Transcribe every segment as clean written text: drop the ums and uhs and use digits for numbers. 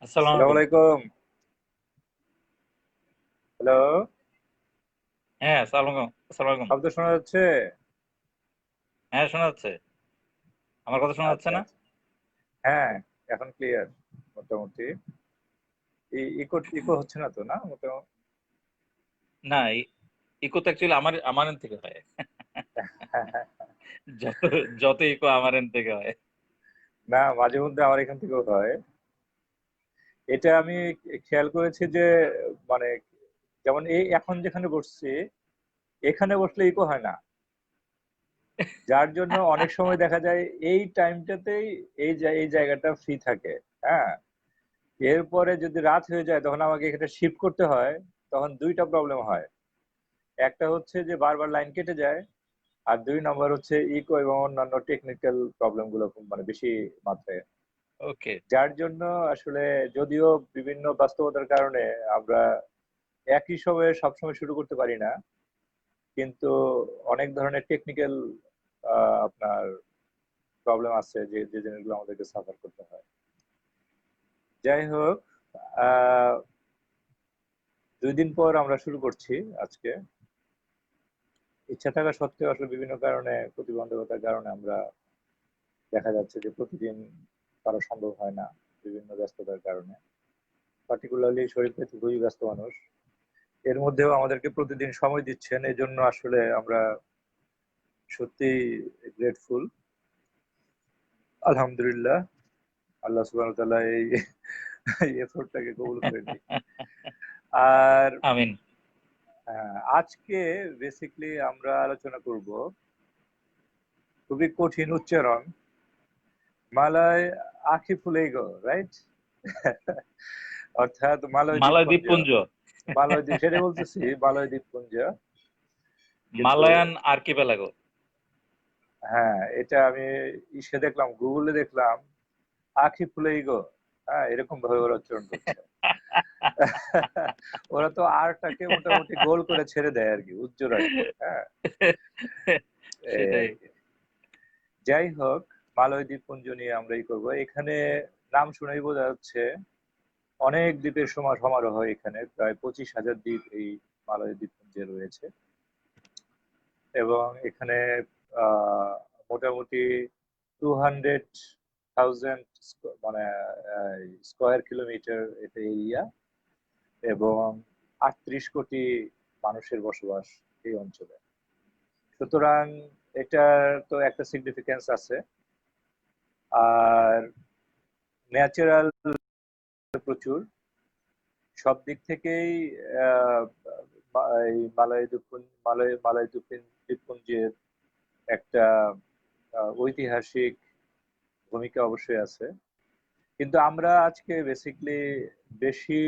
আসসালামু আসসালামু আলাইকুম। আলাইকুম। হ্যালো, হ্যাঁ, আসসালামু আলাইকুম। শব্দ শোনা যাচ্ছে? হ্যাঁ, শোনা যাচ্ছে। আমার কথা শোনা যাচ্ছে আচ্ছা না? আচ্ছা। হ্যাঁ, এখন ক্লিয়ার মোটামুটি। ইকো ইকো হচ্ছে না তো, না মোটামুটি? না, ইকো তো অ্যাকচুয়ালি আমার এন্ড থেকে হয়। হ্যাঁ, হ্যাঁ। যত যত ইকো আমার এন্ড থেকে হয়। না, মাঝে মধ্যে আমার এখান থেকেও হয়। এটা আমি খেয়াল করেছি যে মানে যেমন এই এখন যেখানে বসছি, এখানে বসলে ইকো হয় না। যার জন্য অনেক সময় দেখা যায় এই টাইমটাতেই এই জায়গাটা ফ্রি থাকে। হ্যাঁ, এরপরে যদি রাত হয়ে যায় তখন আমাকে এখানে শিফট করতে হয়। তখন দুইটা প্রবলেম হয়। একটা হচ্ছে যে বারবার লাইন কেটে যায়, আর দুই নম্বর হচ্ছে ইকো এবং অন্যান্য টেকনিক্যাল প্রবলেম গুলো খুব বেশি মাত্রায়। ওকে। যার জন্য আসলে যদিও বিভিন্ন বাস্তবতার কারণে আমরা একই সময়ে সবসময় শুরু করতে পারি না, কিন্তু অনেক ধরনের টেকনিক্যাল আপনার প্রবলেম আছে যে যে জিনিসগুলো আমাদেরকে সাফার করতে হয়। যাই হোক, আহ 2 দিন পর আমরা শুরু করছি আজকে। ইচ্ছা থাকা সত্ত্বেও আসলে বিভিন্ন কারণে, প্রতিবন্ধকতার কারণে আমরা দেখা যাচ্ছে যে প্রতিদিন করা সম্ভব হয় না, বিভিন্ন ব্যস্ততার কারণে। পার্টিকুলারলি শরীফ ভাই তো খুবই ব্যস্ত মানুষ, এর মধ্যেও আমাদেরকে প্রতিদিন সময় দিচ্ছেন, এই জন্য আসলে আমরা সত্যি গ্রেটফুল। আলহামদুলিল্লাহ, আল্লাহ সুবহানাহু ওয়া তাআলা এই এফোর্টটাকে কবুল করে নিক। আর আমিন। আজকে বেসিকলি আমরা আলোচনা করব খুবই কঠিন উচ্চারণ, মালয় আখি ফুলেইগো, রাইট? অর্থাৎ মালয় মালয় দ্বীপপুঞ্জ। দ্বীপপুঞ্জ। মালয় দ্বীপ, সেটাই বলতেছি, মালয় দ্বীপপুঞ্জ। কিন্তু মালয়ান আর্কিপেলাগো। হ্যাঁ, এটা আমি ইসে দেখলাম, গুগলে দেখলাম আখি ফুলেইগো। হ্যাঁ, এরকম ভাবে ওরা উচ্চারণ করছে। ওরা তো আরটাকে মোটামুটি গোল করে ছেড়ে দেয় আর কি, উজ্জ্বল আর কি। হ্যাঁ, এই সেটাই। আর কি। যাই হোক, মালয় দ্বীপপুঞ্জ নিয়ে আমরা করবো এখানে। নাম শুনেই বোঝা যাচ্ছে অনেক দ্বীপের সমারোহ। এখানে প্রায় 25,000 দ্বীপ এই মালয় দ্বীপপুঞ্জে রয়েছে, এবং এখানে মোটামুটি 200,000 মানে স্কোয়ার কিলোমিটার এটা এরিয়া, এবং 38 কোটি মানুষের বসবাস এই অঞ্চলে। সুতরাং এটার তো একটা সিগনিফিকেন্স আছে। আর ন্যাচারাল প্রচুর, সব দিক থেকেই আহ, এই মালয় দ্বীপপুঞ্জের একটা ঐতিহাসিক ভূমিকা অবশ্যই আছে। কিন্তু আমরা আজকে বেসিকলি বেশি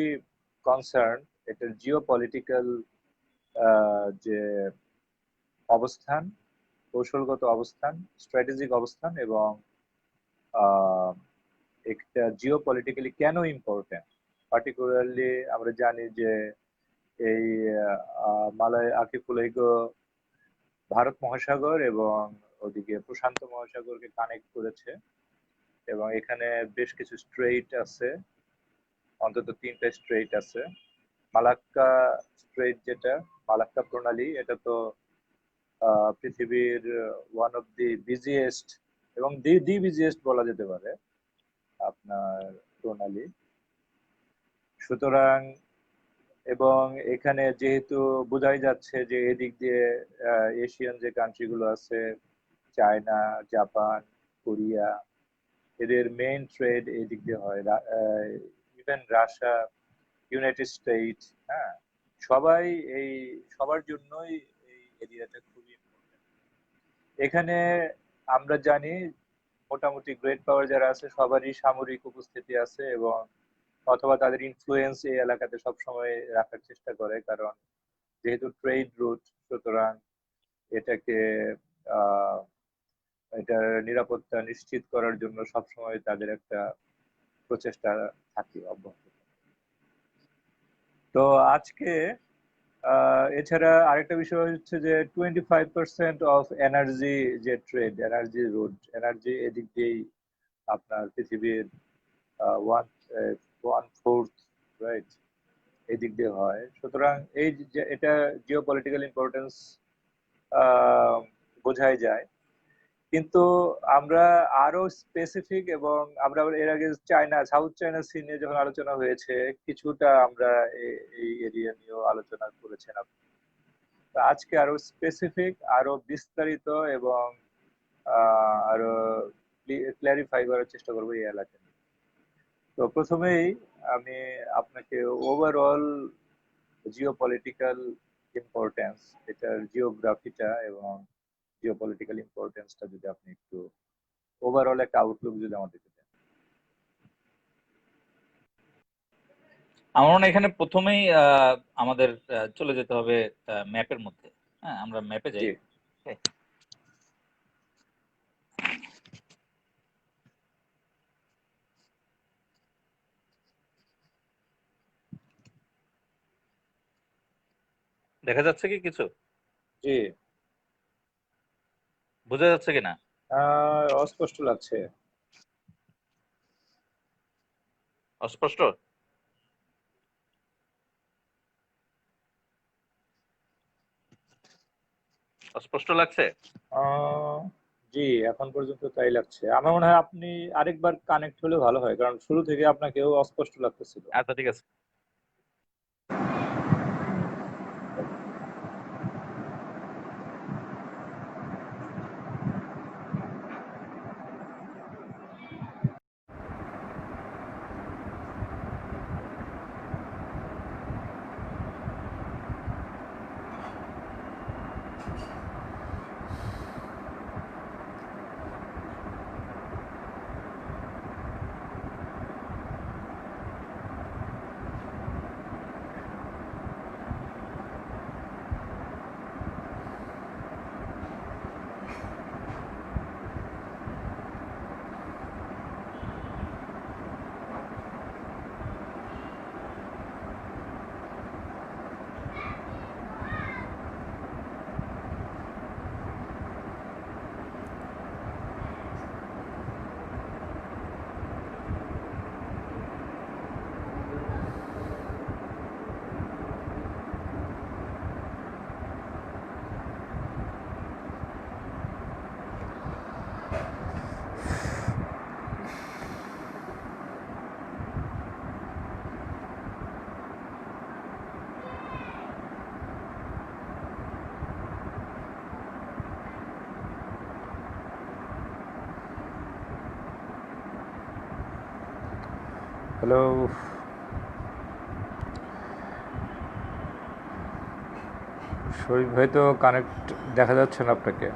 কনসার্ন এটার জিও পলিটিক্যাল যে অবস্থান, কৌশলগত অবস্থান, স্ট্র্যাটেজিক অবস্থান, এবং আহ, একটা জিও পলিটিক্যালি কেন ইম্পর্টেন্ট। পার্টিকুলারলি আমরা জানি যে এই মালয় আর্কিপেলাগো ভারত মহাসাগর এবং ওদিকে প্রশান্ত মহাসাগরকে কানেক্ট করেছে, এবং এখানে বেশ কিছু স্ট্রেইট আছে, অন্তত 3টা স্ট্রেইট আছে। মালাক্কা স্ট্রেইট, যেটা মালাক্কা প্রণালী, এটা তো পৃথিবীর ওয়ান অফ দি বিজিয়েস্ট, এবং দি বিজিয়েস্ট বলা যেতে পারে আপনার প্রণালী। সুতরাং, এবং এখানে যেহেতু বোঝাই যাচ্ছে যে এদিক দিয়ে এশিয়ান যে কান্ট্রি গুলো আছে, চায়না, জাপান, কোরিয়া, এদের মেইন ট্রেড এই দিক দিয়ে হয়। ইভেন রাশিয়া, ইউনাইটেড স্টেট, হ্যাঁ, সবাই এই সবার জন্যই এই এরিয়াটা খুবই ইম্পর্টেন্ট। এখানে আমরা জানি মোটামুটি গ্রেট পাওয়ার যারা আছে সবারই সামরিক উপস্থিতি আছে, এবং অথবা তাদের ইনফ্লুয়েন্স এই এলাকাতে সবসময় রাখার চেষ্টা করে, কারণ যেহেতু ট্রেড রুট, সুতরাং এটাকে আহ এটার নিরাপত্তা নিশ্চিত করার জন্য সবসময় তাদের একটা প্রচেষ্টা থাকে অব্যাহত। তো আজকে এছাড়া আরেকটা বিষয় হচ্ছে যে 25% অফ এনার্জি, যে ট্রেড এনার্জি রুট, এনার্জি এদিক দিয়েই আপনার পৃথিবীর ওয়ান 1/4, রাইট, এই দিক দিয়ে হয়। সুতরাং এই যে এটা জিও পলিটিক্যাল ইম্পর্টেন্স বোঝাই যায়। কিন্তু আমরা আরো স্পেসিফিক, এবং আমরা আবার এর আগে চায়না, সাউথ চায়না সি নিয়ে যখন আলোচনা হয়েছে, কিছুটা আমরা এই এরিয়া নিয়েও আলোচনা করেছেন আপনি। তো আজকে আরো স্পেসিফিক, আরো বিস্তারিত এবং আরো ক্ল্যারিফাই করার চেষ্টা করবো এই এলাকা নিয়ে। তো প্রথমেই আমি আপনাকে ওভারঅল জিও পলিটিক্যাল ইম্পর্টেন্স, এটার জিওগ্রাফিটা এবং জিও পলিটিক্যাল ইম্পর্টেন্সটা যদি আপনি একটু ওভারঅল একটা আউটলুক যদি আমাদেরকে দেন। আমার মনে হয় এখানে প্রথমেই আমাদের চলে যেতে হবে ম্যাপের মধ্যে। হ্যাঁ, আমরা ম্যাপে যাই। জি। Okay? দেখা যাচ্ছে কি কিছু? জি। বোঝা যাচ্ছে কিনা? অস্পষ্ট লাগছে। অস্পষ্ট? অস্পষ্ট লাগছে? আহ, জি, এখন পর্যন্ত তাই লাগছে। আমার মনে হয় আপনি আরেকবার কানেক্ট হলে ভালো হয়, কারণ শুরু থেকে আপনাকেও অস্পষ্ট লাগতেছিল। আচ্ছা, ঠিক আছে। হ্যালো, শরীফ ভাই, তো কানেক্ট দেখা যাচ্ছে না আপনাকে।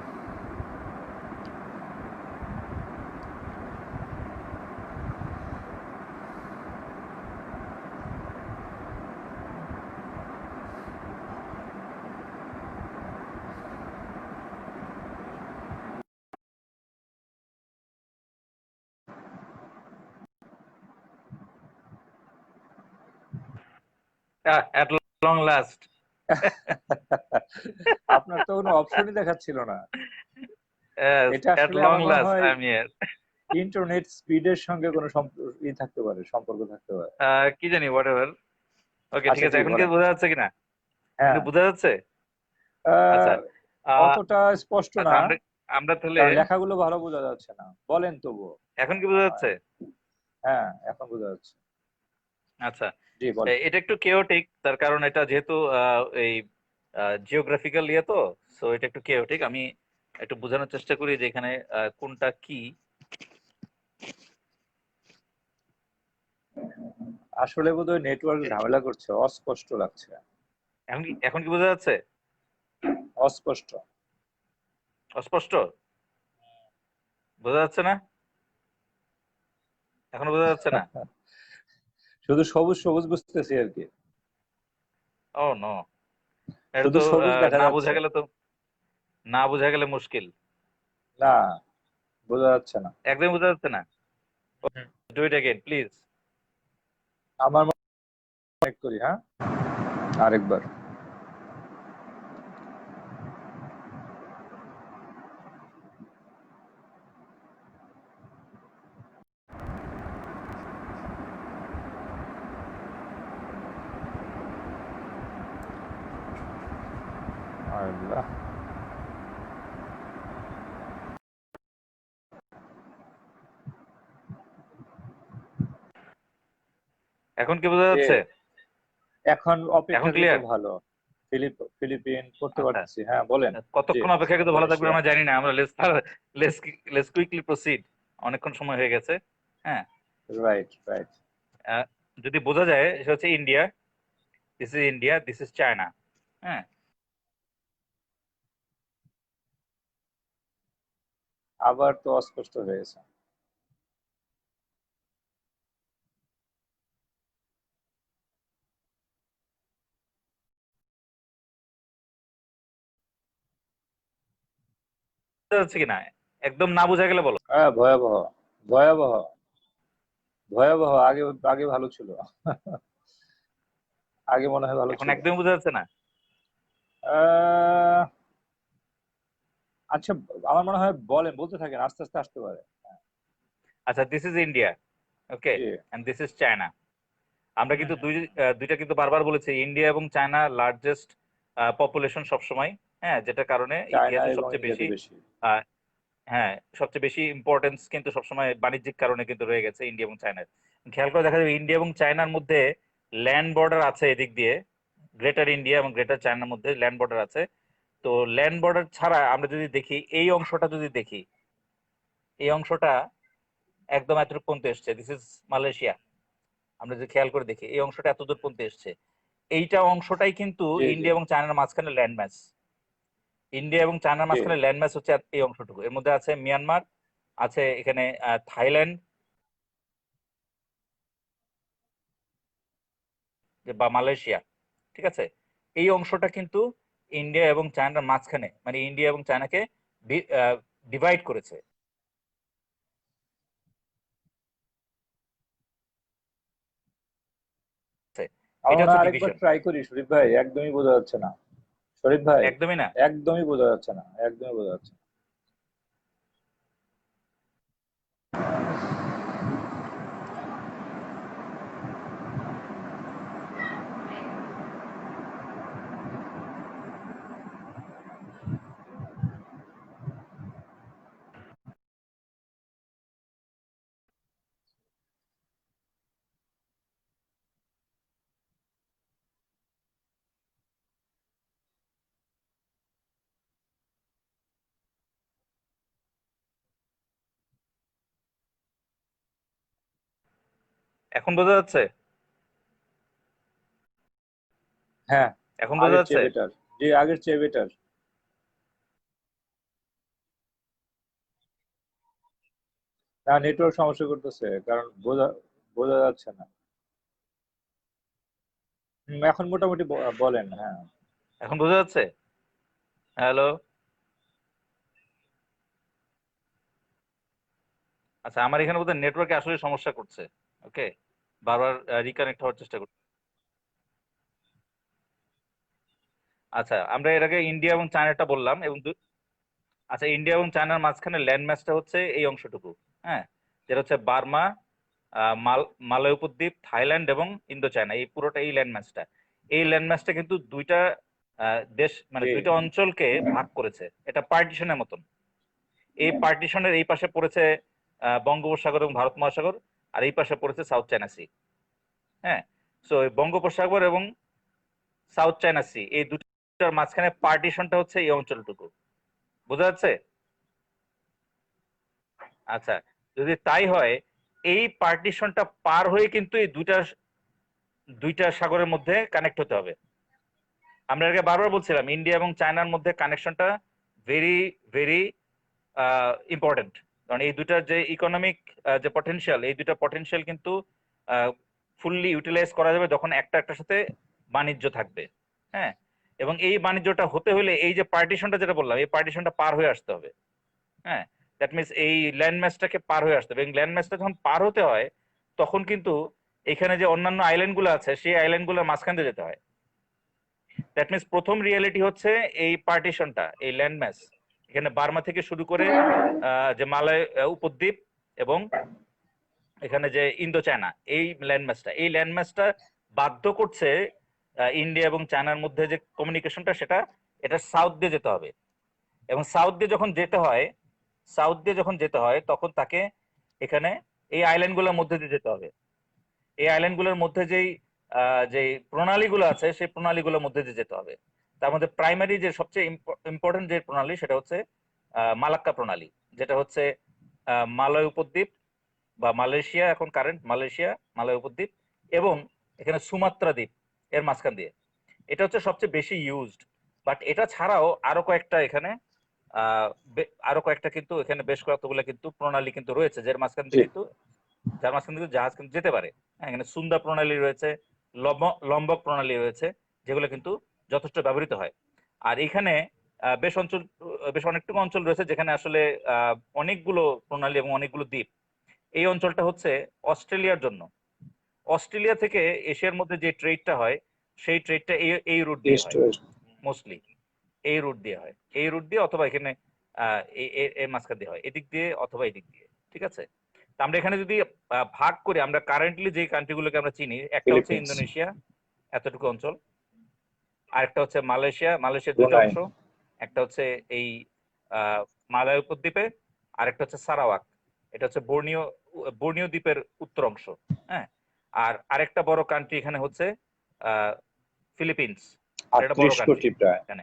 at long last. আপনার তো কোনো অপশনই দেখাচ্ছিল না। Yes, এটা at আসলে long আমার মনে last হয় I'm here. ইন্টারনেট স্পিডের সঙ্গে কোনো থাকতে পারে, সম্পর্ক থাকতে পারে। কি জানি, whatever. ওকে, ঠিক আচ্ছা, আছে। জি এখন কি বলেন। বোঝা যাচ্ছে কিনা? এখন হ্যাঁ, কি বোঝা যাচ্ছে? আচ্ছা। আহ, অতটা স্পষ্ট আচ্ছা, না, আমরা আমরা তাহলে কারণ লেখাগুলো ভালো বোঝা যাচ্ছে না। বলেন তবুও। এখন কি বোঝা যাচ্ছে? হ্যাঁ, এখন বোঝা যাচ্ছে। আচ্ছা। জি বলেন। এটা একটু কেওটিক, তার কারণ এটা যেহেতু এই জিওগ্রাফিক্যাল ইয়ে, তো সো এটা একটু কেওটিক। আমি একটু বোঝানোর চেষ্টা করি যে এখানে কোনটা কি। আসলে বোধহয় নেটওয়ার্ক ঝামেলা করছে, অস্পষ্ট লাগছে। এখন কি বোঝা যাচ্ছে? অস্পষ্ট। অস্পষ্ট বোঝা যাচ্ছে না? এখনো বোঝা যাচ্ছে না? শুধু সবুজ সবুজ বুঝতেছি আর কি। ও নো, এটা শুধু তো সবুজ দেখা না বোঝা যাচ্ছে। গেলে তো, না বোঝা গেলে মুশকিল। না, বোঝা যাচ্ছে না। একদমই বোঝা যাচ্ছে না। Do it again please. আমার মনে করি, হ্যাঁ, আরেকবার। আল্লাহ। এখন কি বোঝা এ যাচ্ছে? এখন এখন অপেক্ষাকৃত ক্লিয়ার? ভালো। ফিলিপিন পড়তে আচ্ছা, পারতেছি। হ্যাঁ, বলেন। জি, কতক্ষণ অপেক্ষা কিন্তু ভালো থাকবে মালয়েশিয়া। আমরা জানি না। আমরা লেস লেস কুইকলি প্রসিড। অনেকক্ষণ সময় হয়ে গেছে। হ্যাঁ, রাইট, রাইট। আহ, যদি বোঝা যায় সেটা হচ্ছে India, this is India, this is China. হ্যাঁ, আবার তো অস্পষ্ট হয়ে গেছে। বোঝা যাচ্ছে কিনা? একদম না বোঝা গেলে বলো। হ্যাঁ, ভয়াবহ, ভয়াবহ, ভয়াবহ। আগে আগে ভালো ছিল। আগে মনে হয় ভালো এখন ছিল। একদমই বোঝা যাচ্ছে না। আহ, আচ্ছা, আমার মনে হয় বলেন, বলতে থাকেন, আস্তে আস্তে আসতে পারে। আচ্ছা, this is India, okay, ji. And this is China. আমরা হুম, কিন্তু হুম। দুইটা কিন্তু বারবার বলেছি, ইন্ডিয়া এবং চায়না লার্জেস্ট পপুলেশন সবসময়। হ্যাঁ, যেটা কারণে চায়না ইতিহাসে এবং সবচেয়ে ইন্ডিয়াতে বেশি বেশি। আহ, হ্যাঁ, সবচেয়ে বেশি ইম্পর্টেন্স কিন্তু সবসময় বাণিজ্যিক কারণে কিন্তু রয়ে গেছে ইন্ডিয়া এবং চায়নার। খেয়াল করে দেখা যাবে ইন্ডিয়া এবং চায়নার মধ্যে ল্যান্ড বর্ডার আছে এদিক দিয়ে। গ্রেটার ইন্ডিয়া এবং গ্রেটার চায়নার মধ্যে ল্যান্ড বর্ডার আছে। তো ল্যান্ড বর্ডার ছাড়া আমরা যদি দেখি, এই অংশটা যদি দেখি, এই অংশটা একদম এতটুকু পর্যন্ত এসছে, দিস ইজ মালয়েশিয়া। আমরা যদি খেয়াল করে দেখি এই অংশটা এতদূর পর্যন্ত এসছে। এইটা অংশটাই কিন্তু জি, জি, ইন্ডিয়া এবং চায়নার মাঝখানে ল্যান্ড ম্যাচ। ইন্ডিয়া এবং চায়নার জি। মাঝখানে ল্যান্ড ম্যাচ হচ্ছে এই অংশটুকু। এর মধ্যে আছে মিয়ানমার, আছে এখানে থাইল্যান্ড বা মালয়েশিয়া। ঠিক আছে, এই অংশটা কিন্তু ইন্ডিয়া এবং চায়নার মাঝখানে, মানে ইন্ডিয়া এবং চায়নাকে ডিভাইড করেছে। আমার এটা মনে হচ্ছে হয় আরেকবার ডিভিশন। ট্রাই করি শরীফ ভাই, একদমই বোঝা যাচ্ছে না। শরীফ ভাই, একদমই না। একদমই বোঝা যাচ্ছে না, একদমই বোঝা যাচ্ছে না। এখন বোঝা যাচ্ছে? হ্যাঁ, এখন বোঝা আগের যাচ্ছে? চেয়ে বেটার। জি, আগের চেয়ে বেটার। না, নেটওয়ার্ক সমস্যা করতেছে, কারণ বোঝা বোঝা যাচ্ছে না। এখন মোটামুটি বলেন। হ্যাঁ। এখন বোঝা যাচ্ছে? হ্যালো। আচ্ছা, আমার এখানে বোধহয় নেটওয়ার্কে আসলে সমস্যা করছে। ওকে, বারবার রিকানেক্ট হওয়ার চেষ্টা করছি। আচ্ছা, আমরা এর আগে ইন্ডিয়া এবং চায়নাটা বললাম এবং আচ্ছা, ইন্ডিয়া এবং চায়নার মাঝখানে ল্যান্ড ম্যাচটা হচ্ছে এই অংশটুকু। হ্যাঁ, যেটা হচ্ছে বার্মা, মালয় উপদ্বীপ, থাইল্যান্ড এবং ইন্দো চায়না, এই পুরোটা এই ল্যান্ড ম্যাচটা। এই ল্যান্ড ম্যাচটা কিন্তু দুইটা দেশ, মানে জি। দুইটা অঞ্চলকে ভাগ করেছে, এটা পার্টিশনের মতন। এই পার্টিশনের এই পাশে পড়েছে বঙ্গোপসাগর এবং ভারত মহাসাগর, আর এই পাশে পড়েছে সাউথ চায়না সি। হ্যাঁ, সো বঙ্গোপসাগর এবং সাউথ চায়না সি এই দুটার মাঝখানে পার্টিশনটা হচ্ছে এই অঞ্চলটুকু। বোঝা যাচ্ছে? আচ্ছা, যদি তাই হয়, এই পার্টিশনটা পার হয়ে কিন্তু এই দুইটা দুইটা সাগরের মধ্যে কানেক্ট হতে হবে। আমরা আগে বারবার বলছিলাম ইন্ডিয়া এবং চায়নার মধ্যে কানেকশনটা ভেরি ভেরি ইম্পর্টেন্ট। কারণ এই দুটার যে ইকোনমিক যে পটেনশিয়াল, এই দুটা পটেনশিয়াল কিন্তু ফুললি ইউটিলাইজ করা যাবে যখন একটা একটার সাথে বাণিজ্য থাকবে। হ্যাঁ, এবং এই বাণিজ্যটা হতে হলে এই যে পার্টিশনটা যেটা বললাম, এই পার্টিশনটা পার হয়ে আসতে হবে। হ্যাঁ, দ্যাট মিনস এই ল্যান্ড ম্যাচটাকে পার হয়ে আসতে হবে, এবং ল্যান্ড ম্যাচটা যখন পার হতে হয় তখন কিন্তু এখানে যে অন্যান্য আইল্যান্ড গুলো আছে সেই আইল্যান্ড গুলোর মাঝখান দিয়ে যেতে হয়। দ্যাট মিনস প্রথম রিয়েলিটি হচ্ছে এই পার্টিশনটা, এই ল্যান্ড ম্যাচ। এখানে বার্মা থেকে শুরু করে যে মালয় উপদ্বীপ এবং এখানে যে ইন্দো চায়না, এই ল্যান্ড ম্যাচটা বাধ্য করছে ইন্ডিয়া এবং চায়নার মধ্যে যে কমিউনিকেশনটা সেটা এটা সাউথ দিয়ে যেতে হবে, এবং সাউথ দিয়ে যখন যেতে হয়, তখন তাকে এখানে এই আইল্যান্ডগুলোর মধ্যে দিয়ে যেতে হবে। এই আইল্যান্ডগুলোর মধ্যে যে প্রণালীগুলো আছে সেই প্রণালীগুলোর মধ্যে দিয়ে যেতে হবে। তার মধ্যে প্রাইমারি যে সবচেয়ে ইম্পর্টেন্ট যে প্রণালী সেটা হচ্ছে মালাক্কা প্রণালী, যেটা হচ্ছে মালয় উপদ্বীপ বা মালয়েশিয়া, এখন কারেন্ট মালয়েশিয়া, মালয় উপদ্বীপ এবং এখানে সুমাত্রা দ্বীপ এর মাঝখান দিয়ে। এটা হচ্ছে সবচেয়ে বেশি ইউজড। বাট এটা ছাড়াও আরো কয়েকটা এখানে আরো কয়েকটা কিন্তু এখানে বেশ কতগুলো কিন্তু প্রণালী কিন্তু রয়েছে, জি। যার মাঝখান থেকে জাহাজ কিন্তু যেতে পারে। হ্যাঁ, এখানে সুন্দা প্রণালী রয়েছে, লম্বক প্রণালী রয়েছে, যেগুলো কিন্তু যথেষ্ট ব্যবহৃত হয়। আর এখানে বেশ অনেকটুকু অঞ্চল রয়েছে যেখানে আসলে অনেকগুলো প্রণালী এবং অনেকগুলো দ্বীপ। এই অঞ্চলটা হচ্ছে অস্ট্রেলিয়ার জন্য। অস্ট্রেলিয়া থেকে এশিয়ার মধ্যে যে ট্রেডটা হয় সেই ট্রেডটা এই রুট দিয়ে ইস্ট হয় ওয়েস্ট। মোস্টলি। এই রুট দিয়ে হয়, এই রুট দিয়ে অথবা এখানে এর মাঝখান দিয়ে হয়, এদিক দিয়ে অথবা এদিক দিয়ে। ঠিক আছে, তা আমরা এখানে যদি ভাগ করি, আমরা কারেন্টলি যে কান্ট্রিগুলোকে আমরা চিনি, একটা হচ্ছে ফিলিপিন্স। ইন্দোনেশিয়া, এতটুকু অঞ্চল। আর একটা হচ্ছে মালয়েশিয়ার দুইটা ব্রুনাই। অংশ। একটা হচ্ছে এই মালয় উপদ্বীপে, আর একটা হচ্ছে সারাওয়াক, এটা হচ্ছে বর্নিও দ্বীপের উত্তর অংশ। হ্যাঁ, আর আরেকটা বড় কান্ট্রি এখানে হচ্ছে আহ ফিলিপিন্স, আর এটা বড় 38 কান্ট্রি কোটি প্রায়। এখানে।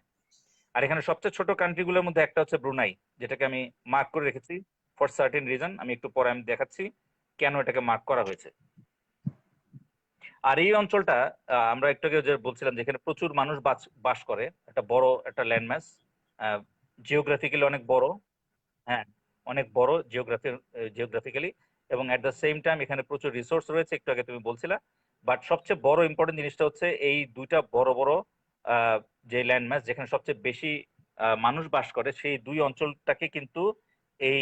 আর এখানে সবচেয়ে ছোট কান্ট্রিগুলোর মধ্যে একটা হচ্ছে ব্রুনাই, যেটাকে আমি মার্ক করে রেখেছি ফর সার্টেন রিজন। আমি একটু পরে আমি দেখাচ্ছি কেন এটাকে মার্ক করা হয়েছে। আর এই অঞ্চলটা আমরা একটু আগে যে বলছিলাম যেখানে প্রচুর মানুষ বাস করে, একটা বড় একটা ল্যান্ডমাস, জিওগ্রাফিক্যালি অনেক বড়। হ্যাঁ, অনেক বড় জিওগ্রাফিক্যালি, এবং এট দ্য সেম টাইম এখানে প্রচুর রিসোর্স রয়েছে, একটু আগে তুমি বলছিলা। বাট সবচেয়ে বড় ইম্পর্টেন্ট জিনিসটা হচ্ছে এই দুইটা বড় বড় আহ, যে ল্যান্ডমাস যেখানে সবচেয়ে বেশি মানুষ বাস করে, সেই দুই অঞ্চলটাকে কিন্তু এই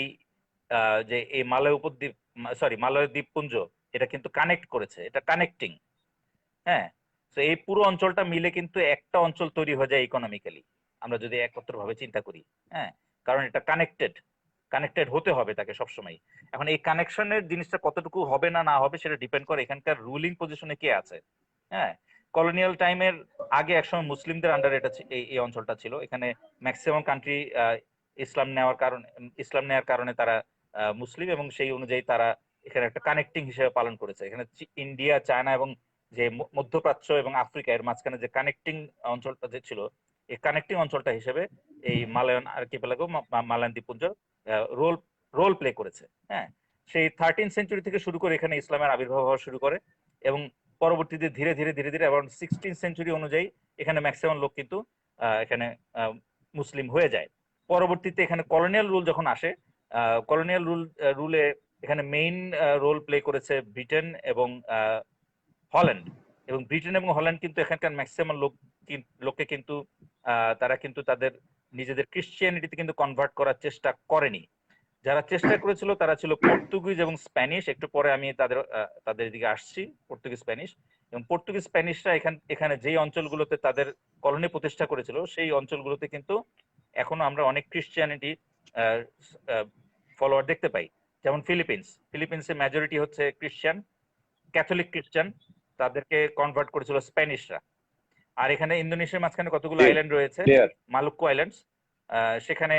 যে এই মালয় উপদ্বীপ, সরি মালয় দ্বীপপুঞ্জ, এটা কিন্তু কানেক্ট করেছে, এটা কানেক্টিং। হ্যাঁ, তো এই পুরো অঞ্চলটা মিলে কিন্তু একটা অঞ্চল তৈরি হয়ে যায় ইকোনমিক্যালি, আমরা যদি একত্র ভাবে চিন্তা করি। হ্যাঁ, কারণ এটা কানেক্টেড হতে হবে তাকে সবসময়। এখন এই কানেকশনের জিনিসটা কতটুকু হবে না না হবে সেটা ডিপেন্ড করে এখানকার রুলিং পজিশনে কে আছে। হ্যাঁ, কলোনিয়াল টাইমের আগে একসময় মুসলিমদের আন্ডারে এই অঞ্চলটা ছিল। এখানে ম্যাক্সিমাম কান্ট্রি ইসলাম নেওয়ার কারণে তারা মুসলিম, এবং সেই অনুযায়ী তারা এখানে একটা কানেক্টিং হিসেবে পালন করেছে। এখানে ইন্ডিয়া, চায়না এবং যে মধ্যপ্রাচ্য এবং আফ্রিকা এর মাঝখানে যে কানেক্টিং অঞ্চলটা যে ছিল, এই কানেক্টিং অঞ্চলটা হিসেবে এই মালয়ান আর্কিপেলাগো, মালয়ান দ্বীপপুঞ্জ রোল রোল প্লে করেছে। হ্যাঁ, সেই 13th সেঞ্চুরি থেকে শুরু করে এখানে ইসলামের আবির্ভাব হওয়া শুরু করে, এবং পরবর্তীতে ধীরে ধীরে ধীরে ধীরে অ্যারাউন্ড 16th সেঞ্চুরি অনুযায়ী এখানে ম্যাক্সিমাম লোক কিন্তু এখানে মুসলিম হয়ে যায়। পরবর্তীতে এখানে কলোনিয়াল রুল যখন আসে, কলোনিয়াল রুলে এখানে মেইন রোল প্লে করেছে ব্রিটেন এবং হল্যান্ড। এবং ব্রিটেন এবং হল্যান্ড কিন্তু এখানকার ম্যাক্সিমাম লোককে কিন্তু তারা কিন্তু তাদের নিজেদের ক্রিশ্চিয়ানিটিতে কিন্তু কনভার্ট করার চেষ্টা করেনি। যারা চেষ্টা করেছিল তারা ছিল পর্তুগিজ এবং স্প্যানিশ। একটু পরে আমি তাদের দিকে আসছি, পর্তুগিজ স্প্যানিশ। এবং পর্তুগিজ স্প্যানিশরা এখানে যেই অঞ্চলগুলোতে তাদের কলোনি প্রতিষ্ঠা করেছিল সেই অঞ্চলগুলোতে কিন্তু এখনো আমরা অনেক ক্রিশ্চিয়ানিটি ফলোয়ার দেখতে পাই। যেমন ফিলিপিন্সে মেজরিটি হচ্ছে ক্রিশ্চিয়ান, ক্যাথলিক ক্রিশ্চিয়ান, তাদেরকে কনভার্ট করেছিল স্প্যানিশরা। আর এখানে ইন্দোনেশিয়ার মাঝখানে কতগুলো জি, আইল্যান্ড রয়েছে, ক্লিয়ার। মালুক্কো আইল্যান্ডস, সেখানে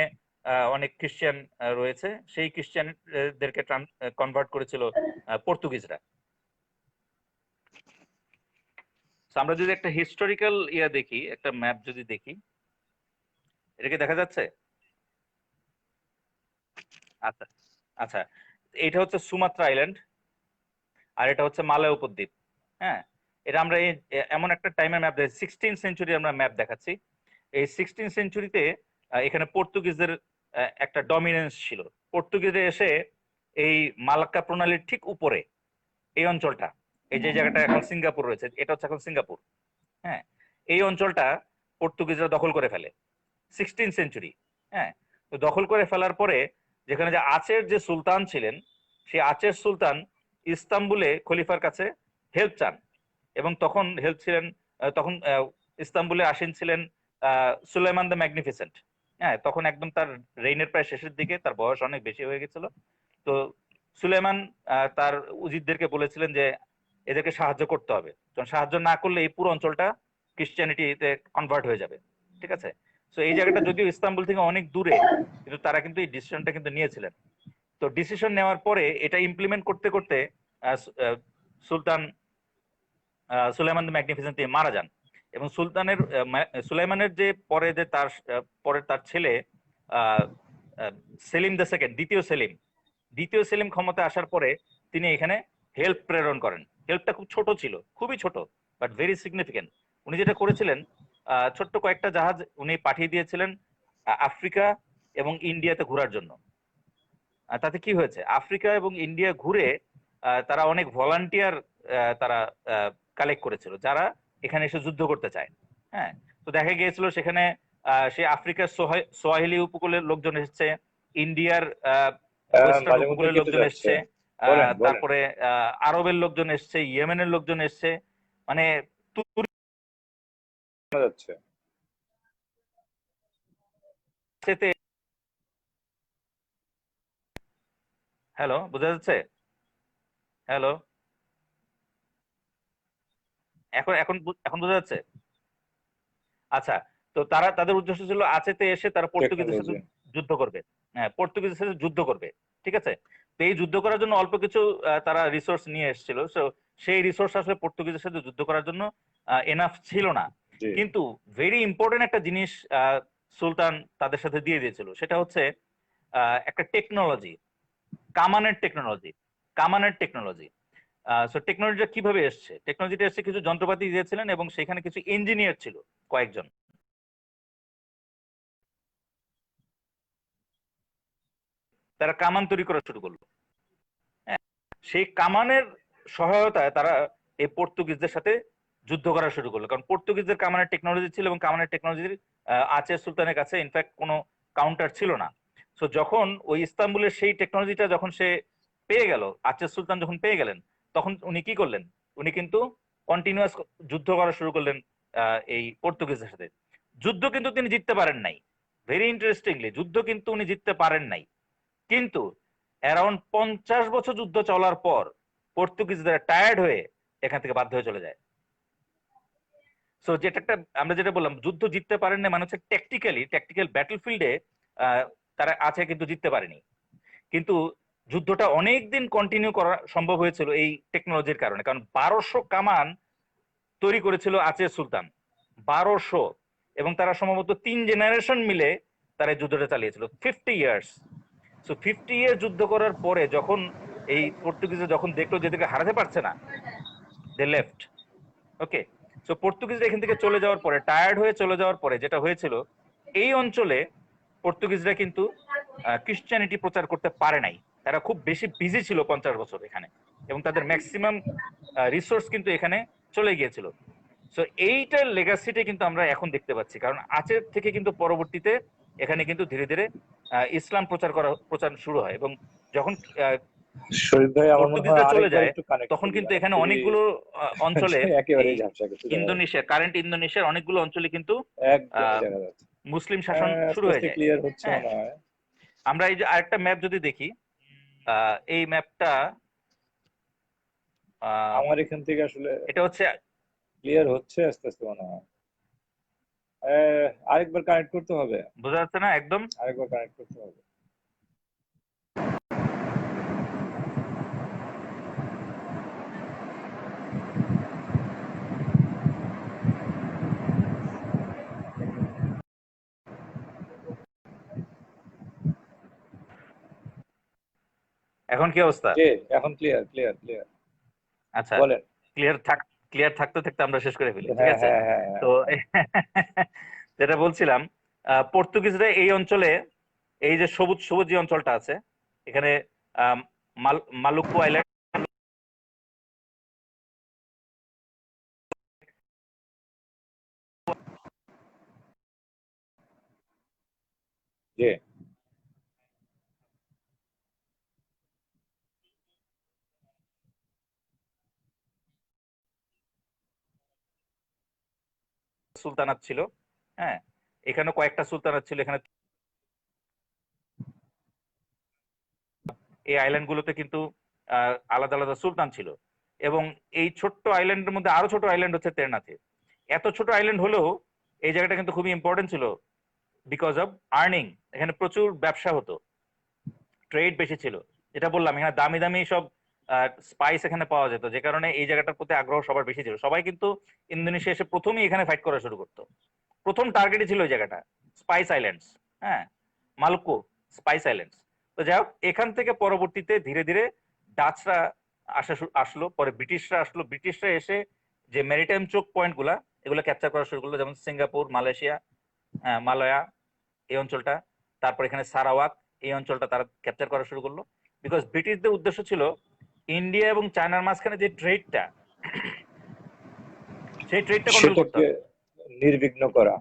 অনেক খ্রিস্টান রয়েছে, সেই খ্রিস্টানদেরকে কনভার্ট করেছিল পর্তুগিজরা। So, আমরা যদি একটা হিস্টোরিক্যাল দেখি, একটা ম্যাপ যদি দেখি, এটাকে দেখা যাচ্ছে? আচ্ছা, আচ্ছা, এটা হচ্ছে সুমাত্রা আইল্যান্ড, আর এটা হচ্ছে মালয় উপদ্বীপ। হ্যাঁ, এটা আমরা এমন একটা টাইমের ম্যাপ দেখছি, 16th সেঞ্চুরি আমরা ম্যাপ দেখাচ্ছি। এই 16th সেঞ্চুরিতে এখানে পর্তুগিজদের একটা ডমিনেন্স ছিল। পর্তুগিজরা এসে এই মালাক্কা প্রণালীর ঠিক উপরে এই অঞ্চলটা, এই যে জায়গাটা এখন সিঙ্গাপুর রয়েছে, এটা হচ্ছে এখন সিঙ্গাপুর। হ্যাঁ, এই অঞ্চলটা পর্তুগিজরা দখল করে ফেলে 16th সেঞ্চুরি। হ্যাঁ, তো দখল করে ফেলার পরে যেখানে যে আচের যে সুলতান ছিলেন, সেই আচের সুলতান ইস্তাম্বুলে খলিফার কাছে হেল্প চান, এবং তখন হেল্প ছিলেন তখন ইস্তাম্বুলে আসীন ছিলেন সুলাইমান দ্য ম্যাগনিফিসেন্ট। হ্যাঁ, তখন একদম তার রেইনের প্রায় শেষের দিকে, তার বয়স অনেক বেশি হয়ে গেছিল। তো সুলেমান তার উজিরদেরকে বলেছিলেন যে এদেরকে সাহায্য করতে হবে, কারণ সাহায্য না করলে এই পুরো অঞ্চলটা ক্রিশ্চিয়ানিটিতে কনভার্ট হয়ে যাবে। ঠিক আছে, সো এই জায়গাটা যদিও ইস্তাম্বুল থেকে অনেক দূরে, কিন্তু তারা কিন্তু এই ডিসিশনটা কিন্তু নিয়েছিলেন। তো ডিসিশন নেওয়ার পরে এটা ইমপ্লিমেন্ট করতে করতে সুলতান সুলাইমান দ্য ম্যাগনিফিসেন্ট তিনি মারা যান। এবং সুলাইমানের যে পরে যে তার পরে তার ছেলে আহ, আহ, সেলিম দ্য সেকেন্ড, দ্বিতীয় সেলিম ক্ষমতায় আসার পরে তিনি এখানে হেল্প প্রেরণ করেন। হেল্পটা খুব ছোট ছিল, খুবই ছোট, বাট ভেরি সিগনিফিকেন্ট। উনি যেটা করেছিলেন, ছোট্ট কয়েকটা জাহাজ উনি পাঠিয়ে দিয়েছিলেন আফ্রিকা এবং ইন্ডিয়াতে ঘোরার জন্য। তাতে কি হয়েছে, আফ্রিকা এবং ইন্ডিয়া ঘুরে তারা অনেক ভলান্টিয়ার তারা কালেক্ট করেছিল যারা এখানে এসে যুদ্ধ করতে চায়। হ্যাঁ, তো দেখা গিয়েছিল সেখানে সে আফ্রিকার সোয়াহিলি উপকূলের লোকজন এসেছে, ইন্ডিয়ার ওয়েস্টার্ন মাঝে মধ্যে উপকূলের কেটে লোকজন যাচ্ছে। এসছে, বলেন বলেন। তারপরে আরবের লোকজন এসছে, ইয়েমেনের লোকজন এসছে, মানে শোনা যাচ্ছে। তুর্কিতে। হ্যালো, বোঝা যাচ্ছে? হ্যালো, এখন এখন এখন বোঝা যাচ্ছে? আচ্ছা, তো তারা তাদের উদ্দেশ্য ছিল আচেতে এসে তারা পর্তুগিজের সাথে টেকনোলজি। যুদ্ধ করবে। হ্যাঁ, পর্তুগিজের সাথে যুদ্ধ করবে। ঠিক আছে? তো এই যুদ্ধ করার জন্য অল্প কিছু তারা রিসোর্স নিয়ে এসেছিল। সো সেই রিসোর্স আসলে পর্তুগিজের সাথে যুদ্ধ করার জন্য এনাফ ছিল না। জি। কিন্তু ভেরি ইম্পর্টেন্ট একটা জিনিস সুলতান তাদের সাথে দিয়ে দিয়েছিল, সেটা হচ্ছে একটা টেকনোলজি, কামানের টেকনোলজি। কামানের টেকনোলজি। সো টেকনোলজিটা কিভাবে এসছে? টেকনোলজিটা এসছে কিছু যন্ত্রপাতি দিয়েছিলেন এবং সেখানে কিছু ইঞ্জিনিয়ার ছিল কয়েকজন। তারা কামান তৈরি করা শুরু করলো। হ্যাঁ, সেই কামানের সহায়তায় তারা এই পর্তুগিজদের সাথে যুদ্ধ করা শুরু করলো, কারণ পর্তুগিজদের কামানের টেকনোলজি ছিল এবং কামানের টেকনোলজির আচের সুলতানের কাছে ইনফ্যাক্ট কোনো কাউন্টার ছিল না। সো যখন ওই ইস্তাম্বুলের সেই টেকনোলজিটা যখন সে পেয়ে গেল, আচের সুলতান যখন পেয়ে গেলেন, তখন উনি কি করলেন, উনি কিন্তু কন্টিনিউয়াস যুদ্ধ করা শুরু করলেন এই পর্তুগিজদের সাথে। যুদ্ধ কিন্তু তিনি জিততে পারেন নাই। ভেরি ইন্টারেস্টিংলি, যুদ্ধ কিন্তু উনি জিততে পারেন নাই। কিন্তু অ্যারাউন্ড 50 বছর যুদ্ধ চলার পর পর্তুগিজরা টায়ার্ড হয়ে এখান থেকে বাধ্য হয়ে চলে যায়। সো যেটা একটা আমরা যেটা বললাম, যুদ্ধ জিততে পারেন না মানে হচ্ছে ট্যাকটিক্যাল ব্যাটল ফিল্ডে তারা আছে কিন্তু জিততে পারেনি। কিন্তু যুদ্ধটা অনেক দিন কন্টিনিউ করা সম্ভব হয়েছিল এই টেকনোলজির কারণে, কারণ 1200 কামান তৈরি করেছিল আচের সুলতান। 1200, এবং তারা সম্ভবত 3 জেনারেশন মিলে তারা এই যুদ্ধটা চালিয়েছিল 50 ইয়ার্স। সো 50 ইয়ার যুদ্ধ করার পরে যখন এই পর্তুগিজরা যখন দেখলো যে এদেরকে হারাতে পারছে না, দে লেফট। ওকে, সো পর্তুগিজরা এখান থেকে চলে যাওয়ার পরে, টায়ার্ড হয়ে চলে যাওয়ার পরে যেটা হয়েছিল, এই অঞ্চলে পর্তুগিজরা কিন্তু খ্রিস্টানিটি প্রচার করতে পারে নাই। তারা খুব বেশি বিজি ছিল 50 বছর এখানে, এবং তাদের ম্যাক্সিমাম রিসোর্স কিন্তু এখানে চলে গিয়েছিল। সো এইটার লেগাসিটা কিন্তু আমরা এখন দেখতে পাচ্ছি, কারণ আচের থেকে কিন্তু পরবর্তীতে এখানে কিন্তু ধীরে ধীরে ইসলাম প্রচার শুরু হয়। এবং যখন শরীফ ভাই, আমার মনে হয় পর্তুগিজরা চলে আরেকবার যায়, একটু কানেক্ট তখন করি, কিন্তু আমার এখানে খুবই অনেকগুলো অঞ্চলে, এই একেবারেই ঝাপসা কিছু দেখা যাচ্ছে। ইন্দোনেশিয়ার অনেকগুলো অঞ্চলে কিন্তু একদমই আহ, দেখা যাচ্ছে। মুসলিম শাসন শুরু আস্তে হয়ে আস্তে যায়। ক্লিয়ার হচ্ছে হ্যাঁ, মনে হয়। আমরা এই যে আরেকটা ম্যাপ যদি দেখি, এই ম্যাপটা, আমার এখান থেকে আসলে এটা হচ্ছে, ক্লিয়ার হচ্ছে আস্তে আস্তে মনে হয়। আরেকবার কানেক্ট করতে হবে। বোঝা যাচ্ছে না একদম? আরেকবার কানেক্ট করতে হবে। এখন কি অবস্থা? জি, এখন ক্লিয়ার ক্লিয়ার ক্লিয়ার। আচ্ছা, বলেন। ক্লিয়ার ক্লিয়ার থাকতে থাকতে আমরা শেষ করে ফেলি, ঠিক হ্যাঁ আছে? হ্যাঁ হ্যাঁ হ্যাঁ তো হ্যাঁ। যেটা বলছিলাম, পর্তুগিজরা এই অঞ্চলে, এই যে সবুজ সবুজ যে অঞ্চলটা আছে এখানে, আহ, মালুকু আইল্যান্ড, জি। সুলতানাত ছিল। হ্যাঁ, এখানে কয়েকটা সুলতানাত ছিল এখানে। এই আইল্যান্ড গুলোতে কিন্তু আলাদা আলাদা সুলতান ছিল। এবং এই ছোট্ট আইল্যান্ডের মধ্যে আরো ছোট আইল্যান্ড হচ্ছে তেরনাথে। এত ছোট আইল্যান্ড হলেও এই জায়গাটা কিন্তু খুবই ইম্পর্টেন্ট ছিল বিকজ অফ আর্নিং। এখানে প্রচুর ব্যবসা হতো, ট্রেড বেশি ছিল, যেটা বললাম এখানে দামি দামি সব স্পাইস এখানে পাওয়া যেত, যে কারণে এই জায়গাটার প্রতি আগ্রহ সবার বেশি ছিল। সবাই কিন্তু ইন্দোনেশিয়া এসে প্রথমেই এখানে ফাইট করা শুরু করতো। প্রথম টার্গেটই ছিল ওই জায়গাটা, স্পাইস আইল্যান্ডস। হ্যাঁ, মালুক্কো স্পাইস আইল্যান্ডস। তো যাই হোক, এখান থেকে পরবর্তীতে ধীরে ধীরে ডাচরা আসলো, পরে ব্রিটিশরা আসলো। ব্রিটিশরা এসে যে ম্যারিটাইম চোক পয়েন্ট গুলা এগুলো ক্যাপচার করা শুরু করলো, যেমন সিঙ্গাপুর, মালয়েশিয়া, মালয়া এই অঞ্চলটা, তারপর এখানে সারাওয়াক এই অঞ্চলটা তারা ক্যাপচার করা শুরু করলো। বিকজ ব্রিটিশদের উদ্দেশ্য ছিল ইন্ডিয়া এবং চায়নার মাঝখানে যে ট্রেডটা, সেই ট্রেডটা কন্ট্রোল করতে সেটাকে হবে। নির্বিঘ্ন করা।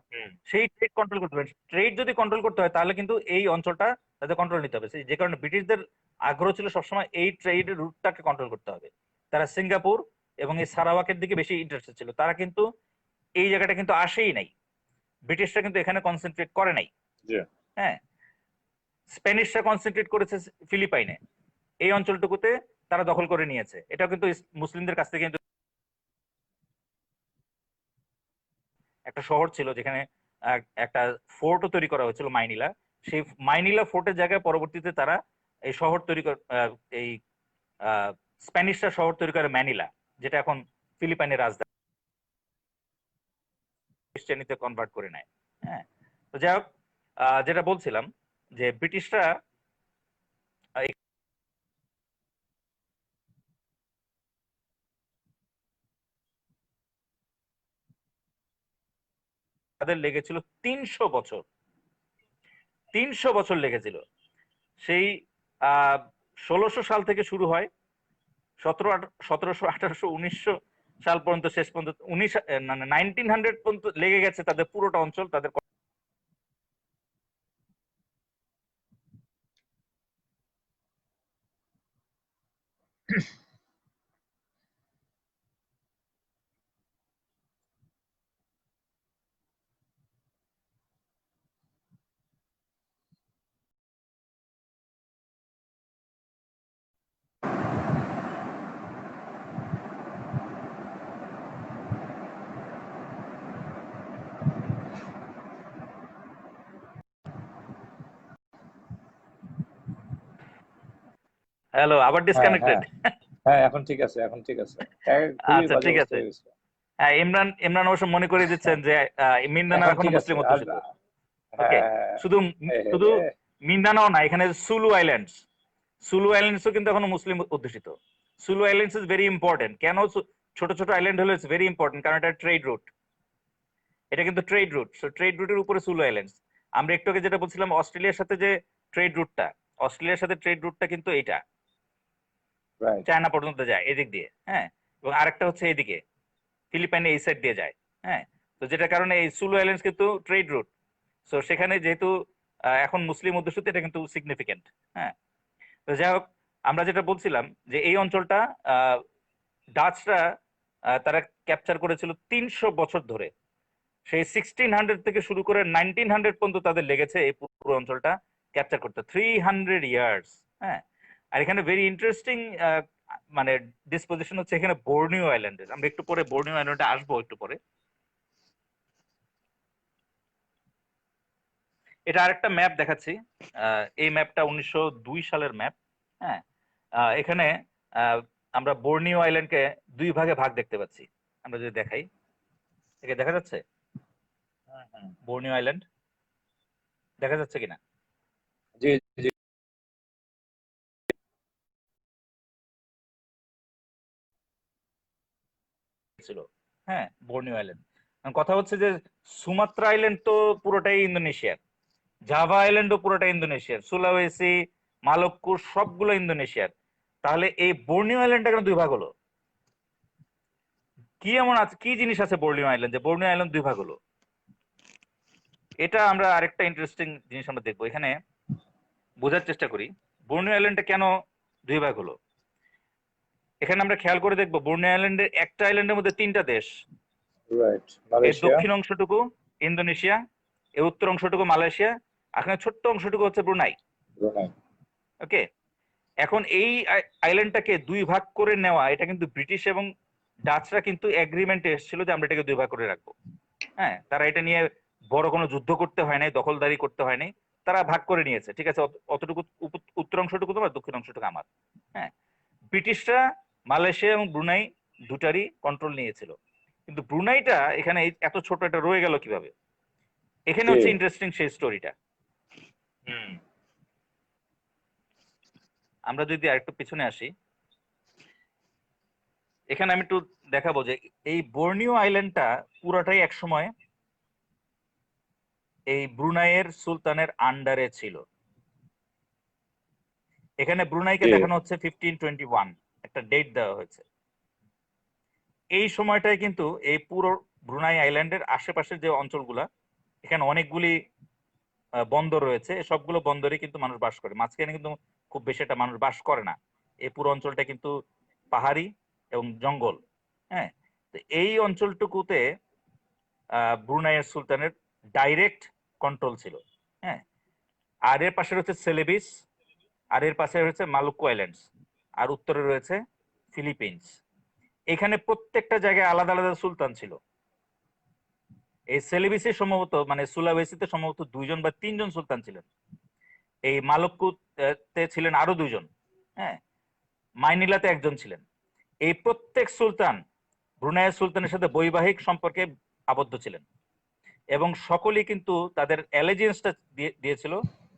সেই ট্রেড কন্ট্রোল করতে হবে। ট্রেড যদি কন্ট্রোল করতে হয় তাহলে কিন্তু এই অঞ্চলটা তাদের কন্ট্রোল নিতে হবে। যে কারণে ব্রিটিশদের আগ্রহ ছিল সবসময় এই ট্রেড রুটটাকে কন্ট্রোল করতে হবে। তারা সিঙ্গাপুর এবং এই সারাওয়াকের দিকে বেশি ইন্টারেস্টেড ছিল। তারা কিন্তু এই জায়গাটা কিন্তু আসেই নাই, ব্রিটিশরা কিন্তু এখানে কনসেন্ট্রেট করে নাই। হ্যাঁ, স্প্যানিশরা কনসেন্ট্রেট করেছে ফিলিপাইনে, এই অঞ্চলটুকুতে তারা দখল করে নিয়েছে। এটা কিন্তু মুসলিমদের কাছ থেকে কিন্তু একটা শহর ছিল যেখানে একটা ফোর্টও তৈরি করা হয়েছিল, মাইনিলা। সেই মাইনিলা ফোর্টের জায়গায় পরবর্তীতে তারা এই শহর তৈরি এই স্প্যানিশরা শহর তৈরি করে ম্যানিলা, যেটা এখন ফিলিপাইনের রাজধানী, ক্রিশ্চিয়ানিতে কনভার্ট করে নেয়। হ্যাঁ, তো যাই হোক, যেটা বলছিলাম যে ব্রিটিশরা তাদের লেগেছিল 300 বছর। 300 বছর লেগেছিল। সেই 1600 সাল থেকে শুরু হয়, 1700, 1800, 1900 সাল পর্যন্ত, শেষ পর্যন্ত 1900 পর্যন্ত লেগে গেছে তাদের পুরোটা অঞ্চল তাদের। হ্যালো, আবার হ্যাঁ, ডিসকানেক্টেড। হ্যাঁ, হ্যাঁ, এখন ঠিক আছে, এখন ঠিক আছে। খুবই আচ্ছা, বাজে ঠিক অবস্থা আছে। হয়ে গেছে। হ্যাঁ, ইমরান ইমরান অবশ্য মনে করে দিচ্ছেন যে মিন্দানাও এখন এখনো ঠিক আছে মুসলিম আর অধ্যুষিত। ওকে, হ্যাঁ, শুধু হ্যাঁ, হ্যাঁ, শুধু হ্যাঁ, মিন্দানাও না, এখানে সুলু আইল্যান্ডস, সুলু আইল্যান্ডসও কিন্তু এখনো মুসলিম অধ্যুষিত। সুলু আইল্যান্ডস ইজ ভেরি ইম্পর্টেন্ট। কেন ছোট ছোট আইল্যান্ড হলো ইটস ভেরি ইম্পর্টেন্ট? কারণ এটা ট্রেড রুট, এটা কিন্তু ট্রেড রুট। সো ট্রেড রুটের উপরে সুলু আইল্যান্ডস। আমরা একটু আগে যেটা বলছিলাম অস্ট্রেলিয়ার সাথে যে ট্রেড রুটটা, অস্ট্রেলিয়ার সাথে ট্রেড রুটটা কিন্তু এটা রাইট। চায়না পর্যন্ত যায় এদিক দিয়ে। হ্যাঁ, এবং আরেকটা হচ্ছে এদিকে ফিলিপাইনে এই সাইড দিয়ে যায়। হ্যাঁ, তো যেটার কারণে এই সুলু আইল্যান্ডস কিন্তু ট্রেড রুট। সো সেখানে যেহেতু এখন মুসলিম অধ্যুষিত, এটা কিন্তু সিগনিফিকেন্ট। হ্যাঁ, তো যাই হোক, আমরা যেটা বলছিলাম যে এই অঞ্চলটা ডাচরা তারা ক্যাপচার করেছিল 300 বছর ধরে। সেই 1600 থেকে শুরু করে 1900 পর্যন্ত তাদের লেগেছে এই পুরো অঞ্চলটা ক্যাপচার করতে, 300 ইয়ার্স। হ্যাঁ, আর এখানে ভেরি ইন্টারেস্টিং মানে ডিসপোজিশন হচ্ছে এখানে বোর্নিও আইল্যান্ডের। আমরা একটু পরে বোর্নিও আইল্যান্ডে আসবো একটু পরে। এটা আরেকটা ম্যাপ দেখাচ্ছি। এই ম্যাপটা 1902 সালের ম্যাপ। হ্যাঁ, এখানে আহ, আমরা বোর্নিও আইল্যান্ডকে দুই ভাগে ভাগ দেখতে পাচ্ছি। আমরা যদি দেখাই, একে দেখা যাচ্ছে বোর্নিও আইল্যান্ড, দেখা যাচ্ছে কিনা? জি, জি, ছিল। হ্যাঁ, বোর্নিও আইল্যান্ড। কথা হচ্ছে যে সুমাত্রা আইল্যান্ড তো পুরোটাই ইন্দোনেশিয়ার, জাভা আইল্যান্ডও পুরোটা ইন্দোনেশিয়ার, সুলাওয়েসি, মালক্কু সবগুলো ইন্দোনেশিয়ার। তাহলে এই বোর্নিও আইল্যান্ডটা কেন দুই ভাগ হলো? কি এমন আছে, কি জিনিস আছে বোর্নিও আইল্যান্ড যে বোর্নিও আইল্যান্ড দুই ভাগ হলো? এটা আমরা আরেকটা ইন্টারেস্টিং জিনিস আমরা দেখবো এখানে, বোঝার চেষ্টা করি বোর্নিও আইল্যান্ডটা কেন দুই ভাগ হলো। এখানে আমরা খেয়াল করে দেখবো বোর্নিও আইল্যান্ডের একটা আইল্যান্ডের মধ্যে তিনটা দেশ। রাইট। এর মালয়েশিয়া, দক্ষিণ অংশটুকু ইন্দোনেশিয়া, এর উত্তর অংশটুকু মালয়েশিয়া, আর এখানে ছোট্ট অংশটুকু হচ্ছে ব্রুনাই। ব্রুনাই। ওকে, এখন এই আইল্যান্ডটাকে দুই ভাগ করে নেওয়া, এটা কিন্তু ব্রিটিশ এবং ডাচরা কিন্তু এগ্রিমেন্টে এসেছিল যে আমরা এটাকে দুই ভাগ করে রাখবো। হ্যাঁ, তারা এটা নিয়ে বড় কোনো যুদ্ধ করতে হয় নাই, দখলদারি করতে হয় নাই, তারা ভাগ করে নিয়েছে। ঠিক আছে, অতটুকু উত্তর অংশটুকু তোমার, দক্ষিণ অংশটুকু আমার। হ্যাঁ, ব্রিটিশরা মালয়েশিয়া এবং ব্রুনাই দুটারই কন্ট্রোল নিয়েছিল। কিন্তু ব্রুনাইটা এখানে এত ছোট একটা রয়ে গেল কিভাবে? এখানে জি। হচ্ছে ইন্টারেস্টিং সেই স্টোরিটা। হুম, আমরা যদি আরেকটু পিছনে আসি, এখানে আমি একটু দেখাবো যে এই বর্নিও আইল্যান্ডটা পুরোটাই একসময় এই ব্রুনাইয়ের সুলতানের আন্ডারে ছিল। এখানে ব্রুনাইকে জি। দেখানো হচ্ছে 1521, একটা ডেট দেওয়া হয়েছে। এই সময়টায় কিন্তু এই পুরো ব্রুনাই আইল্যান্ডের আশেপাশের যে অঞ্চলগুলা, এখানে অনেকগুলি বন্দর রয়েছে। সবগুলো বন্দরে কিন্তু মানুষ বাস করে, মাঝখানে কিন্তু খুব বেশি একটা মানুষ বাস করে না। এই পুরো অঞ্চলটা কিন্তু পাহাড়ি এবং জঙ্গল। হ্যাঁ, তো এই অঞ্চলটুকুতে ব্রুনাইয়ের সুলতানের ডাইরেক্ট কন্ট্রোল ছিল। হ্যাঁ, আর এর পাশে রয়েছে সেলেবিস, আর এর পাশে রয়েছে মালুক্কো আইল্যান্ডস, আর উত্তরে রয়েছে ফিলিপিন্স। এখানে প্রত্যেকটা জায়গায় আলাদা আলাদা সুলতান ছিল। এই সেলিবিসে সম্ভবত, মানে সুলাবেসিতে সম্ভবত 2জন বা 3জন সুলতান ছিলেন। এই মালক্কুতে ছিলেন আরো 2জন। হ্যাঁ, মাইনিলাতে একজন ছিলেন। এই প্রত্যেক সুলতান ব্রুনাইয়ের সুলতানের সাথে বৈবাহিক সম্পর্কে আবদ্ধ ছিলেন, এবং সকলেই কিন্তু তাদের অ্যালেজিয়েন্সটা দিয়েছিল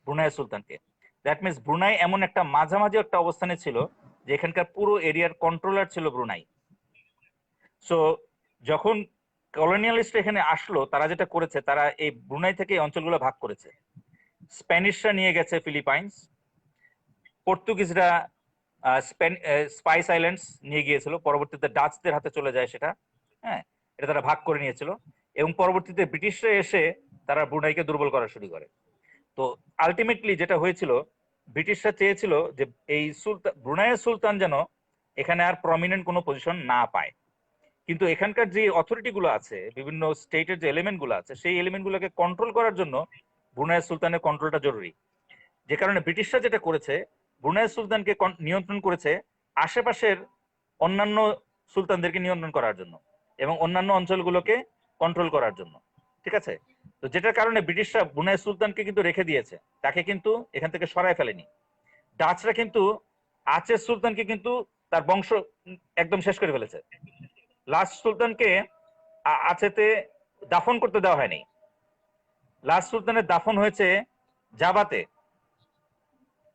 ব্রুনাইয়ের সুলতানকে। দ্যাট মিনস ব্রুনাই এমন একটা মাঝামাঝি একটা অবস্থানে ছিল যে এখানকার পুরো এরিয়ার কন্ট্রোলার ছিল ব্রুনাই। সো যখন কলোনিয়ালিস্ট এখানে আসলো, তারা যেটা করেছে, তারা এই ব্রুনাই থেকে এই অঞ্চলগুলো ভাগ করেছে। স্প্যানিশরা নিয়ে গেছে ফিলিপাইন্স, পর্তুগিজরা স্পাইস আইল্যান্ডস নিয়ে গিয়েছিল, পরবর্তীতে ডাচদের হাতে চলে যায় সেটা। হ্যাঁ, এটা তারা ভাগ করে নিয়েছিল, এবং পরবর্তীতে ব্রিটিশরা এসে তারা ব্রুনাইকে দুর্বল করা শুরু করে। তো আলটিমেটলি যেটা হয়েছিল, ব্রিটিশরা চেয়েছিল যে এই সুলতান, ব্রুনাইয়ের সুলতান যেন এখানে আর প্রমিনেন্ট কোনো পজিশন না পায়। কিন্তু এখানকার যে অথরিটি গুলো আছে, বিভিন্ন স্টেটের যে এলিমেন্ট গুলো আছে, সেই এলিমেন্ট গুলোকে কন্ট্রোল করার জন্য ব্রুনাইয়ের সুলতানের কন্ট্রোলটা জরুরি। যে কারণে ব্রিটিশরা যেটা করেছে, ব্রুনাইয়ের সুলতানকে নিয়ন্ত্রণ করেছে আশেপাশের অন্যান্য সুলতানদেরকে নিয়ন্ত্রণ করার জন্য, এবং অন্যান্য অঞ্চলগুলোকে কন্ট্রোল করার জন্য। ঠিক আছে, তো যেটার কারণে ব্রিটিশরা ব্রুনাইয়ের সুলতানকে কিন্তু রেখে দিয়েছে, তাকে কিন্তু এখান থেকে সরায় ফেলেনি। ডাচরা কিন্তু আচের সুলতানকে কিন্তু তার বংশ একদম শেষ করে ফেলেছে। লাস্ট সুলতানকে আচেতে দাফন করতে দেওয়া হয়নি। লাস্ট সুলতানের দাফন হয়েছে জাভাতে,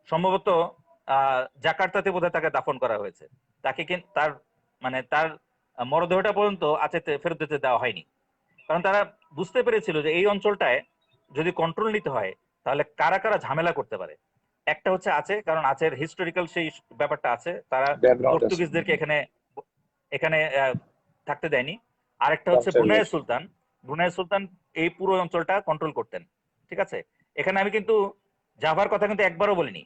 সম্ভবত জাকার্তাতে বোধহয় তাকে দাফন করা হয়েছে। তাকে কিন্তু তার, মানে তার মরদেহটা পর্যন্ত আচেতে ফেরত দিতে দেওয়া হয়নি। কারণ তারা বুঝতে পেরেছিল যে এই অঞ্চলটায় যদি কন্ট্রোল নিতে হয়, তাহলে কারা কারা ঝামেলা করতে পারে। একটা হচ্ছে আছে, কারণ আছের হিস্টোরিক্যাল সেই ব্যাপারটা আছে, তারা ব্যাকগ্রাউন্ড আছে। পর্তুগিজদেরকে এখানে এখানে থাকতে দেয়নি। আরেকটা হচ্ছে ব্রুনাইয়ের কনসারভেশন। সুলতান, ব্রুনাইয়ের সুলতান এই পুরো অঞ্চলটা কন্ট্রোল করতেন। ঠিক আছে, এখানে আমি কিন্তু জাভার কথা কিন্তু একবারও বলিনি।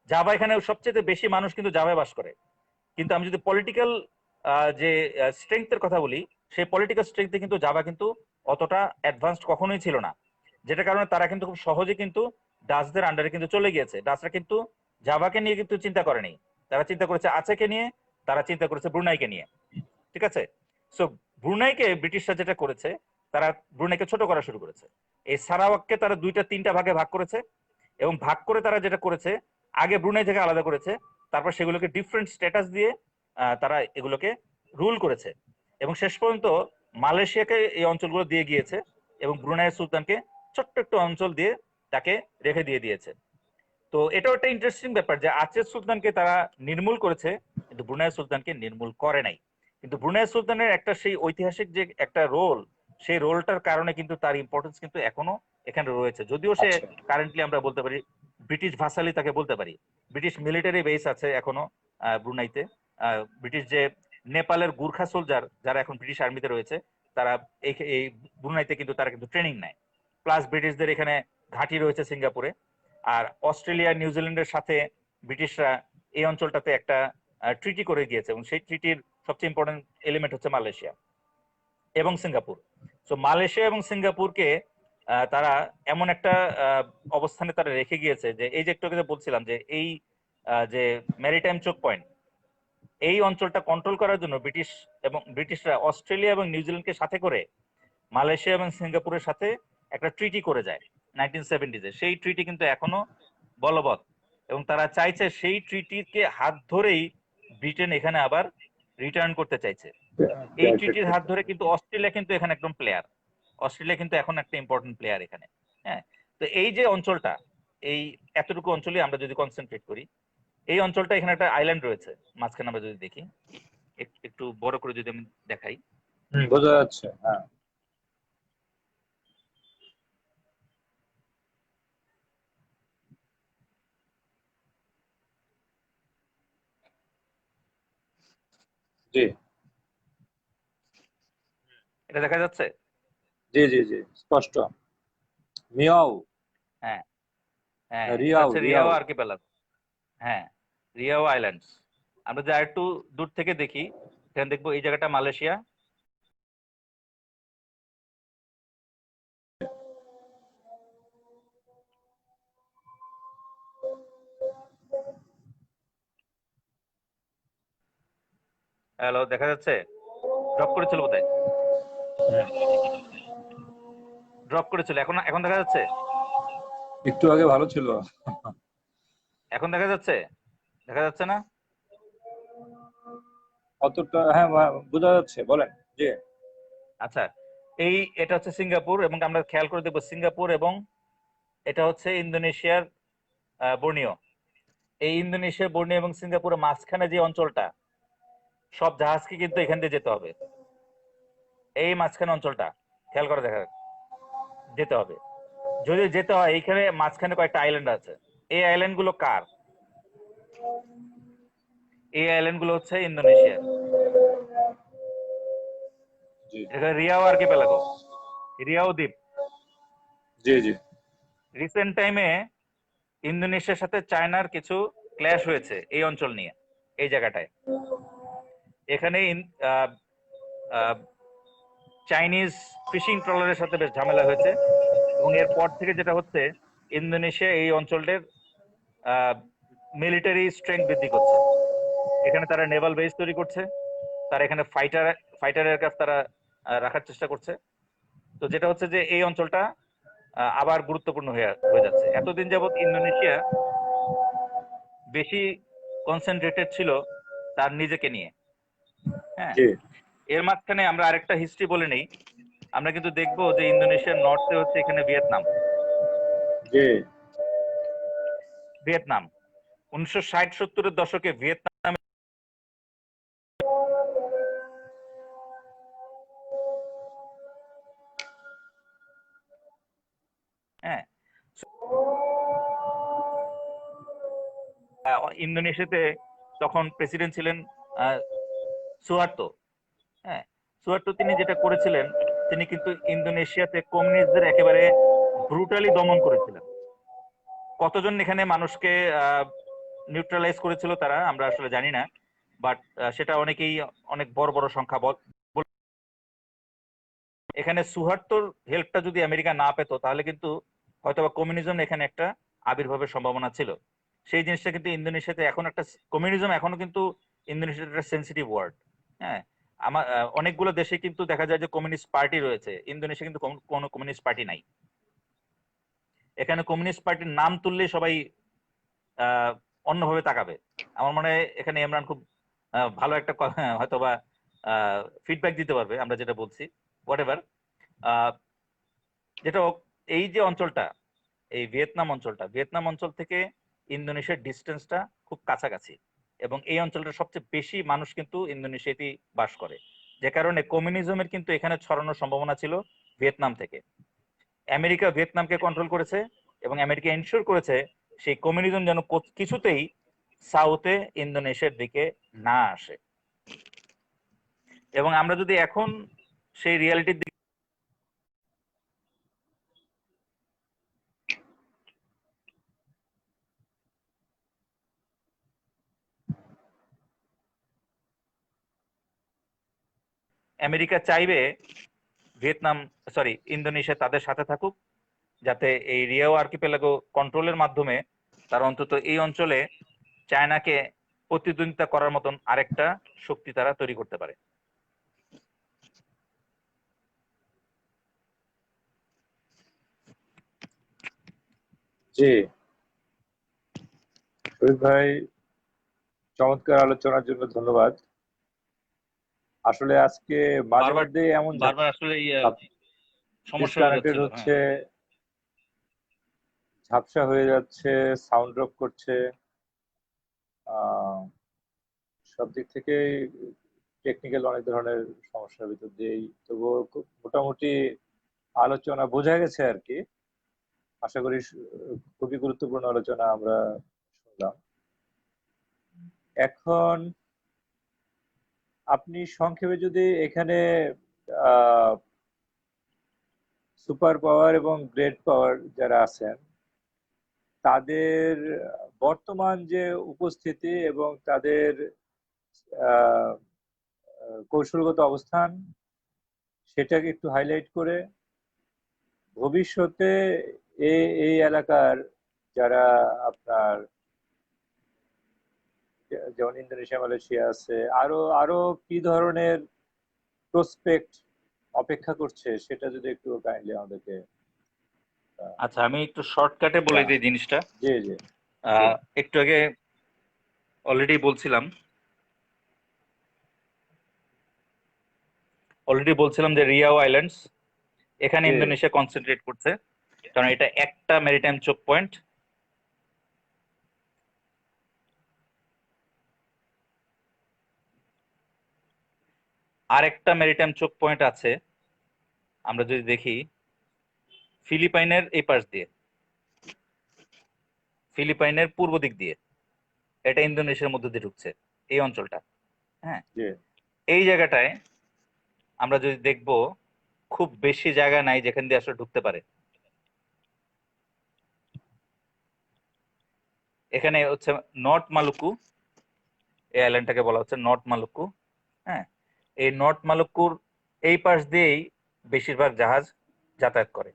জাভা, এখানে সবচেয়ে বেশি মানুষ কিন্তু জাভায় বাস করে। কিন্তু আমি যদি পলিটিক্যাল যে স্ট্রেংথের কথা বলি, সেই পলিটিক্যাল স্ট্রেংথে কিন্তু জাভা কিন্তু অতটা অ্যাডভান্সড কখনোই ছিল না। যেটা কারণে তারা কিন্তু খুব সহজে কিন্তু ডাচদের আন্ডারে কিন্তু চলে গিয়েছে। ডাচরা কিন্তু জাভাকে নিয়ে কিন্তু চিন্তা করেনি, তারা চিন্তা করেছে আচেকে নিয়ে, তারা চিন্তা করেছে ব্রুনাইকে নিয়ে। ঠিক আছে, সো ব্রুনাইকে ব্রিটিশরা যেটা করেছে, তারা ব্রুনাইকে ছোট করা শুরু করেছে। এই সারাওয়াককে তারা 2-3টা ভাগে ভাগ করেছে, এবং ভাগ করে তারা যেটা করেছে, আগে ব্রুনাই থেকে আলাদা করেছে, তারপর সেগুলোকে ডিফারেন্ট স্ট্যাটাস দিয়ে তারা এগুলোকে রুল করেছে, এবং শেষ পর্যন্ত মালয়েশিয়াকে এই অঞ্চলগুলো দিয়ে গিয়েছে, এবং ব্রুনাইয়ের সুলতানকে ছোট্ট একটু অঞ্চল দিয়ে তাকে রেখে দিয়ে দিয়েছে। তো এটাও একটা ইন্টারেস্টিং ব্যাপার যে আচের সুলতানকে তারা নির্মূল করেছে, কিন্তু ব্রুনাইয়ের সুলতানকে নির্মূল করে নাই। কিন্তু ব্রুনাইয়ের সুলতানের একটা সেই ঐতিহাসিক যে একটা রোল, সেই রোলটার কারণে কিন্তু তার ইম্পর্টেন্স কিন্তু এখনো এখানে রয়েছে। যদিও সে আচ্ছা। কারেন্টলি আমরা বলতে পারি ব্রিটিশ ভাসালি তাকে বলতে পারি। ব্রিটিশ মিলিটারি বেস আছে এখনো ব্রুনাইতে। ব্রিটিশ যে নেপালের গুর্খা সোলজার যারা এখন ব্রিটিশ আর্মিতে রয়েছে, তারা এই ব্রুনাইতে কিন্তু তারা কিন্তু ট্রেনিং নেয়। প্লাস ব্রিটিশদের এখানে ঘাঁটি রয়েছে সিঙ্গাপুরে। আর অস্ট্রেলিয়া নিউজিল্যান্ডের সাথে ব্রিটিশরা এই অঞ্চলটাতে একটা ট্রিটি করে গিয়েছে, এবং সেই ট্রিটির সবচেয়ে ইম্পর্টেন্ট এলিমেন্ট হচ্ছে মালয়েশিয়া এবং সিঙ্গাপুর। সো মালয়েশিয়া এবং সিঙ্গাপুরকে তারা এমন একটা অবস্থানে তারা রেখে গিয়েছে যে এই যে একটু আগে যে বলছিলাম যে এই যে ম্যারিটাইম চোক পয়েন্ট, এই অঞ্চলটা কন্ট্রোল করার জন্য ব্রিটিশরা অস্ট্রেলিয়া এবং নিউজিল্যান্ডকে সাথে করে মালয়েশিয়া এবং সিঙ্গাপুরের সাথে একটা ট্রিটি করে যায় 1970s সেই ট্রিটি কিন্তু এখনো বলবৎ এবং তারা চাইছে সেই ট্রিটিকে হাত ধরেই ব্রিটেন এখানে আবার রিটার্ন করতে চাইছে। এই ট্রিটির হাত ধরে কিন্তু অস্ট্রেলিয়া কিন্তু এখানে একদম প্লেয়ার, অস্ট্রেলিয়া কিন্তু এখন একটা ইম্পর্টেন্ট প্লেয়ার এখানে। হ্যাঁ, তো এই যে অঞ্চলটা, এই এতটুকু অঞ্চলে আমরা যদি কনসেন্ট্রেট করি, এই অঞ্চলটা এখানে একটা আইল্যান্ড রয়েছে মাঝখানে আমরা যদি দেখি, একটু বড় করে যদি আমি দেখাই, বোঝা যাচ্ছে, হ্যাঁ। জি এটা দেখা যাচ্ছে। জি জি জি, স্পষ্ট। মিয়াও। হ্যাঁ হ্যাঁ, এটা রিয়াও হচ্ছে রিয়াও রিয়াও। আর্কিপেলাগ। হ্যাঁ, রিয়াও আইল্যান্ডস। আমরা যদি আরেকটু দূর থেকে দেখি, এখানে দেখবো এই জায়গাটা মালয়েশিয়া। হ্যালো, দেখা যাচ্ছে? ড্রপ করেছিল বোধহয়, ড্রপ করেছিল। এখন এখন দেখা যাচ্ছে? একটু আগে ভালো ছিল। এখন দেখা যাচ্ছে? দেখা যাচ্ছে না? অতটা, হ্যাঁ, বোঝা যাচ্ছে, বলেন। জি আচ্ছা, এই এটা হচ্ছে সিঙ্গাপুর এবং আমরা খেয়াল করে দেখবো সিঙ্গাপুর এবং এটা হচ্ছে ইন্দোনেশিয়ার বর্নিও। এই ইন্দোনেশিয়া, বর্নিও এবং সিঙ্গাপুরের মাঝখানে যে অঞ্চলটা, সব জাহাজকে কিন্তু এখান দিয়ে যেতে হবে। এই মাঝখানে অঞ্চলটা খেয়াল করে দেখা যেতে হবে। যদি যেতে হয়, এইখানে মাঝখানে কয়েকটা আইল্যান্ড আছে। এই আইল্যান্ড গুলো কার? এই আইল্যান্ড গুলো হচ্ছে ইন্দোনেশিয়ার। জি এটা রিয়াও আর্কিপেলাগো, রিয়াও দ্বীপ। জি জি রিসেন্ট টাইমে ইন্দোনেশিয়ার সাথে চায়নার কিছু ক্ল্যাশ হয়েছে এই অঞ্চল নিয়ে, এই জায়গাটায়। এখানে চাইনিজ ফিশিং ট্রলারের সাথে বেশ ঝামেলা হয়েছে এবং এরপর থেকে যেটা হচ্ছে, ইন্দোনেশিয়া এই অঞ্চলের মিলিটারি স্ট্রেংথ বৃদ্ধি করছে। এখানে তারা নেভাল বেস তৈরি করছে, তারা এখানে ফাইটার ফাইটার এয়ারক্রাফট তারা রাখার চেষ্টা করছে। তো যেটা হচ্ছে যে এই অঞ্চলটা আবার গুরুত্বপূর্ণ হয়ে হয়ে যাচ্ছে। এতদিন যাবৎ ইন্দোনেশিয়া বেশি কনসেন্ট্রেটেড ছিল তার নিজেকে নিয়ে। হ্যাঁ, জি এর মাঝখানে আমরা আরেকটা হিস্ট্রি বলে নেই। আমরা কিন্তু দেখবো যে ইন্দোনেশিয়ার নর্থে হচ্ছে এখানে ভিয়েতনাম। জি ভিয়েতনাম 1960-70-এর দশকে ভিয়েতনাম, হ্যাঁ, ইন্দোনেশিয়াতে তখন প্রেসিডেন্ট ছিলেন আহ, সুহার্তো। হ্যাঁ, সুহার্তো তিনি যেটা করেছিলেন, তিনি কিন্তু ইন্দোনেশিয়াতে কমিউনিস্টদের একেবারে ব্রুটালি দমন করেছিলেন। কতজন এখানে মানুষকে নিউট্রালাইজ করেছিল তারা আমরা আসলে জানি না, বাট সেটা অনেকেই অনেক বড় বড় সংখ্যা এখানে সুহার্তোর হেল্পটা যদি আমেরিকা না পেত তাহলে কিন্তু হয়তোবা কমিউনিজম এখানে একটা আবির্ভাবের সম্ভাবনা ছিল। সেই জিনিসটা কিন্তু ইন্দোনেশিয়াতে এখন একটা, কমিউনিজম এখনো কিন্তু ইন্দোনেশিয়াতে একটা সেন্সিটিভ ওয়ার্ড। হ্যাঁ, আমার অনেকগুলো দেশে কিন্তু দেখা যায় যে কমিউনিস্ট পার্টি রয়েছে, ইন্দোনেশিয়া কিন্তু কোনো কমিউনিস্ট পার্টি নাই। এখানে কমিউনিস্ট পার্টির নাম তুললেই সবাই অন্যভাবে তাকাবে। আমার মনে হয় এখানে ইমরান খুব ভালো একটা হয়তোবা ফিডব্যাক দিতে পারবে আমরা যেটা বলছি, হোয়াট এভার। যেটা হোক, এই যে অঞ্চলটা, এই ভিয়েতনাম অঞ্চলটা, ভিয়েতনাম অঞ্চল থেকে ইন্দোনেশিয়ার ডিস্টেন্সটা খুব কাছাকাছি এবং এই অঞ্চলটা সবচেয়ে বেশি মানুষ কিন্তু ইন্দোনেশিয়াতেই বাস করে। যে কারণে কমিউনিজমের কিন্তু এখানে ছড়ানোর সম্ভাবনা ছিল ভিয়েতনাম থেকে। আমেরিকা ভিয়েতনামকে কন্ট্রোল করেছে এবং আমেরিকা এনশিওর করেছে সেই কমিউনিজম যেন কিছুতেই সাউথে ইন্দোনেশিয়ার দিকে না আসে। এবং আমরা যদি এখন সেই রিয়ালিটির দিকে, আমেরিকা চাইবে ভিয়েতনাম, সরি, ইন্দোনেশিয়া তাদের সাথে থাকুক, যাতে এই রিয়াও আর্কিপেলাগো কন্ট্রোলের মাধ্যমে তারা অন্তত এই অঞ্চলে চায়নাকে প্রতিদ্বন্দ্বিতা করার মতন আরেকটা শক্তি তারা তৈরি করতে পারে। জি, শরীফ ভাই, চমৎকার আলোচনার জন্য ধন্যবাদ। আসলে আজকে মাঝে বারবার মধ্যে এমন বারবার আসলে সমস্যা হয়ে ডিসকানেক্টেড যাচ্ছিল। হ্যাঁ, হচ্ছে, ঝাপসা হয়ে যাচ্ছে, সাউন্ড ড্রপ করছে। আহ, সব দিক থেকে টেকনিক্যাল অনেক ধরনের সমস্যার ভিতর দিয়েই, তবুও মোটামুটি আলোচনা বোঝা গেছে আর কি। আশা করি খুবই গুরুত্বপূর্ণ আলোচনা আমরা শুনলাম। এখন আপনি সংক্ষেপে যদি এখানে সুপার পাওয়ার এবং গ্রেট পাওয়ার যারা আছেন তাদের বর্তমান যে উপস্থিতি এবং তাদের আহ, কৌশলগত অবস্থান সেটাকে একটু হাইলাইট করে ভবিষ্যতে এই এলাকার যারা আপনার যেমন ইন্দোনেশিয়া, মালয়েশিয়া আছে, আরো আরো কি ধরনের প্রসপেক্ট অপেক্ষা করছে সেটা যদি একটু কাইন্ডলি আমাদেরকে আহ, আচ্ছা, আমি একটু শর্টকাটে বলে জানান। দিই জিনিসটা। জি জি। জি একটু আগে বলছিলাম অলরেডি বলছিলাম যে রিয়াও আইল্যান্ডস, এখানে জি। ইন্দোনেশিয়া কনসেন্ট্রেট করছে, কারণ এটা একটা মেরিটাইম চোক পয়েন্ট। আরেকটা মেরিটাইম চোক পয়েন্ট আছে, আমরা যদি দেখি ফিলিপাইনের এই পাশ দিয়ে, ফিলিপাইনের পূর্ব দিক দিয়ে, এটা ইন্দোনেশিয়ার মধ্যে দিয়ে ঢুকছে এই অঞ্চলটা। হ্যাঁ, জি এই জায়গাটায় আমরা যদি দেখব, খুব বেশি জায়গা নাই যেখান দিয়ে আসলে ঢুকতে পারে। এখানে হচ্ছে নর্থ মালুকু, এই আইল্যান্ডটাকে বলা হচ্ছে নর্থ মালুকু। হ্যাঁ, এই নর্থ মালুকুর এই পাশ দিয়েই বেশিরভাগ জাহাজ যাতায়াত করে,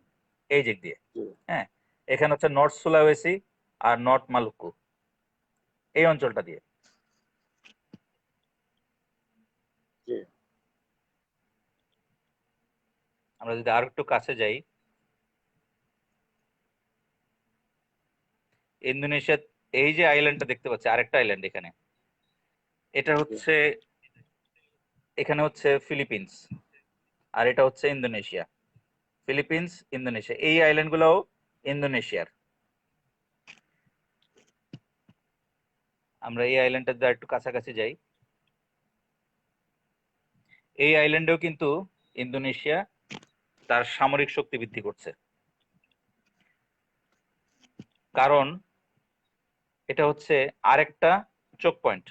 এই দিক দিয়ে। জি হ্যাঁ, এখানে হচ্ছে নর্থ সুলাওয়েসি আর নর্থ মালুকু, এই অঞ্চলটা দিয়ে। জি আমরা যদি আর একটু কাছে যাই, ইন্দোনেশিয়া, এই যে আইল্যান্ডটা দেখতে পাচ্ছি, আরেকটা আইল্যান্ড এখানে, এটা জি হচ্ছে, এখানে হচ্ছে ফিলিপিন্স, আর এটা হচ্ছে ইন্দোনেশিয়া। ফিলিপিন্স, ইন্দোনেশিয়া, এই আইল্যান্ড গুলোও ইন্দোনেশিয়ার। আমরা এই আইল্যান্ডটা একটু কাছাকাছি যাই, এই আইল্যান্ডেও কিন্তু ইন্দোনেশিয়া তার সামরিক শক্তি বৃদ্ধি করছে, কারণ এটা হচ্ছে আরেকটা চোক পয়েন্ট।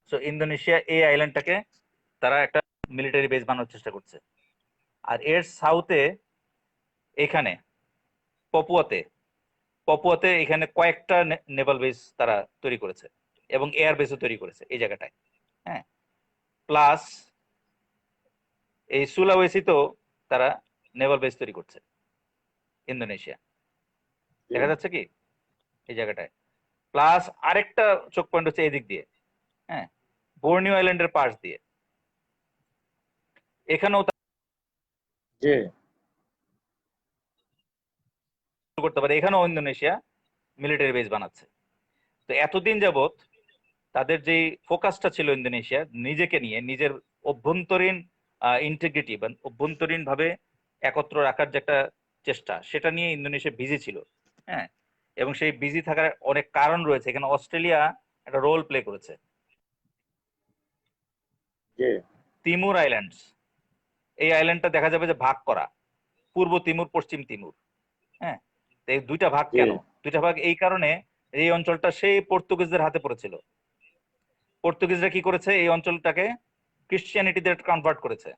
সো ইন্দোনেশিয়া এই আইল্যান্ডটাকে তারা একটা মিলিটারি বেস বানানোর চেষ্টা করছে। আর এর সাউথে, এখানে পপুয়াতে, এখানে কয়েকটা নেভাল বেস তারা তৈরি করেছে, এবং এয়ার বেসও তৈরি করেছে এই জায়গাটায়। হ্যাঁ, প্লাস এই সুলাওয়েসিতেও তারা নেভাল বেস তৈরি করছে, ইন্দোনেশিয়া। জি দেখা যাচ্ছে কি এই জায়গাটায়? প্লাস আরেকটা চোক পয়েন্ট হচ্ছে এদিক দিয়ে, হ্যাঁ, বর্নিও আইল্যান্ডের পাশ দিয়ে, এখানেও তারা জি শুরু করতে পারে, এখানেও ইন্দোনেশিয়া মিলিটারি বেস বানাচ্ছে। তো এতদিন যাবত তাদের যেই ফোকাসটা ছিল ইন্দোনেশিয়া নিজেকে নিয়ে, নিজের অভ্যন্তরীণ ইন্টিগ্রিটি বা অভ্যন্তরীণ ভাবে একত্র রাখার যে একটা চেষ্টা, সেটা নিয়ে ইন্দোনেশিয়া বিজি ছিল। হ্যাঁ, এবং সেই বিজি থাকার অনেক কারণ রয়েছে, এখানে অস্ট্রেলিয়া একটা রোল প্লে করেছে। জি তিমুর আইল্যান্ডস, এই আইল্যান্ডটা দেখা যাবে যে ভাগ করা, পূর্ব তিমুর, পশ্চিম তিমুর। হ্যাঁ, তো এই দুইটা ভাগ জি কেন? দুইটা ভাগ এই কারণে, এই অঞ্চলটা সেই পর্তুগিজদের হাতে পড়েছিল। পর্তুগিজরা কি করেছে, এই অঞ্চলটাকে ক্রিশ্চিয়ানিটিতে কনভার্ট করেছে,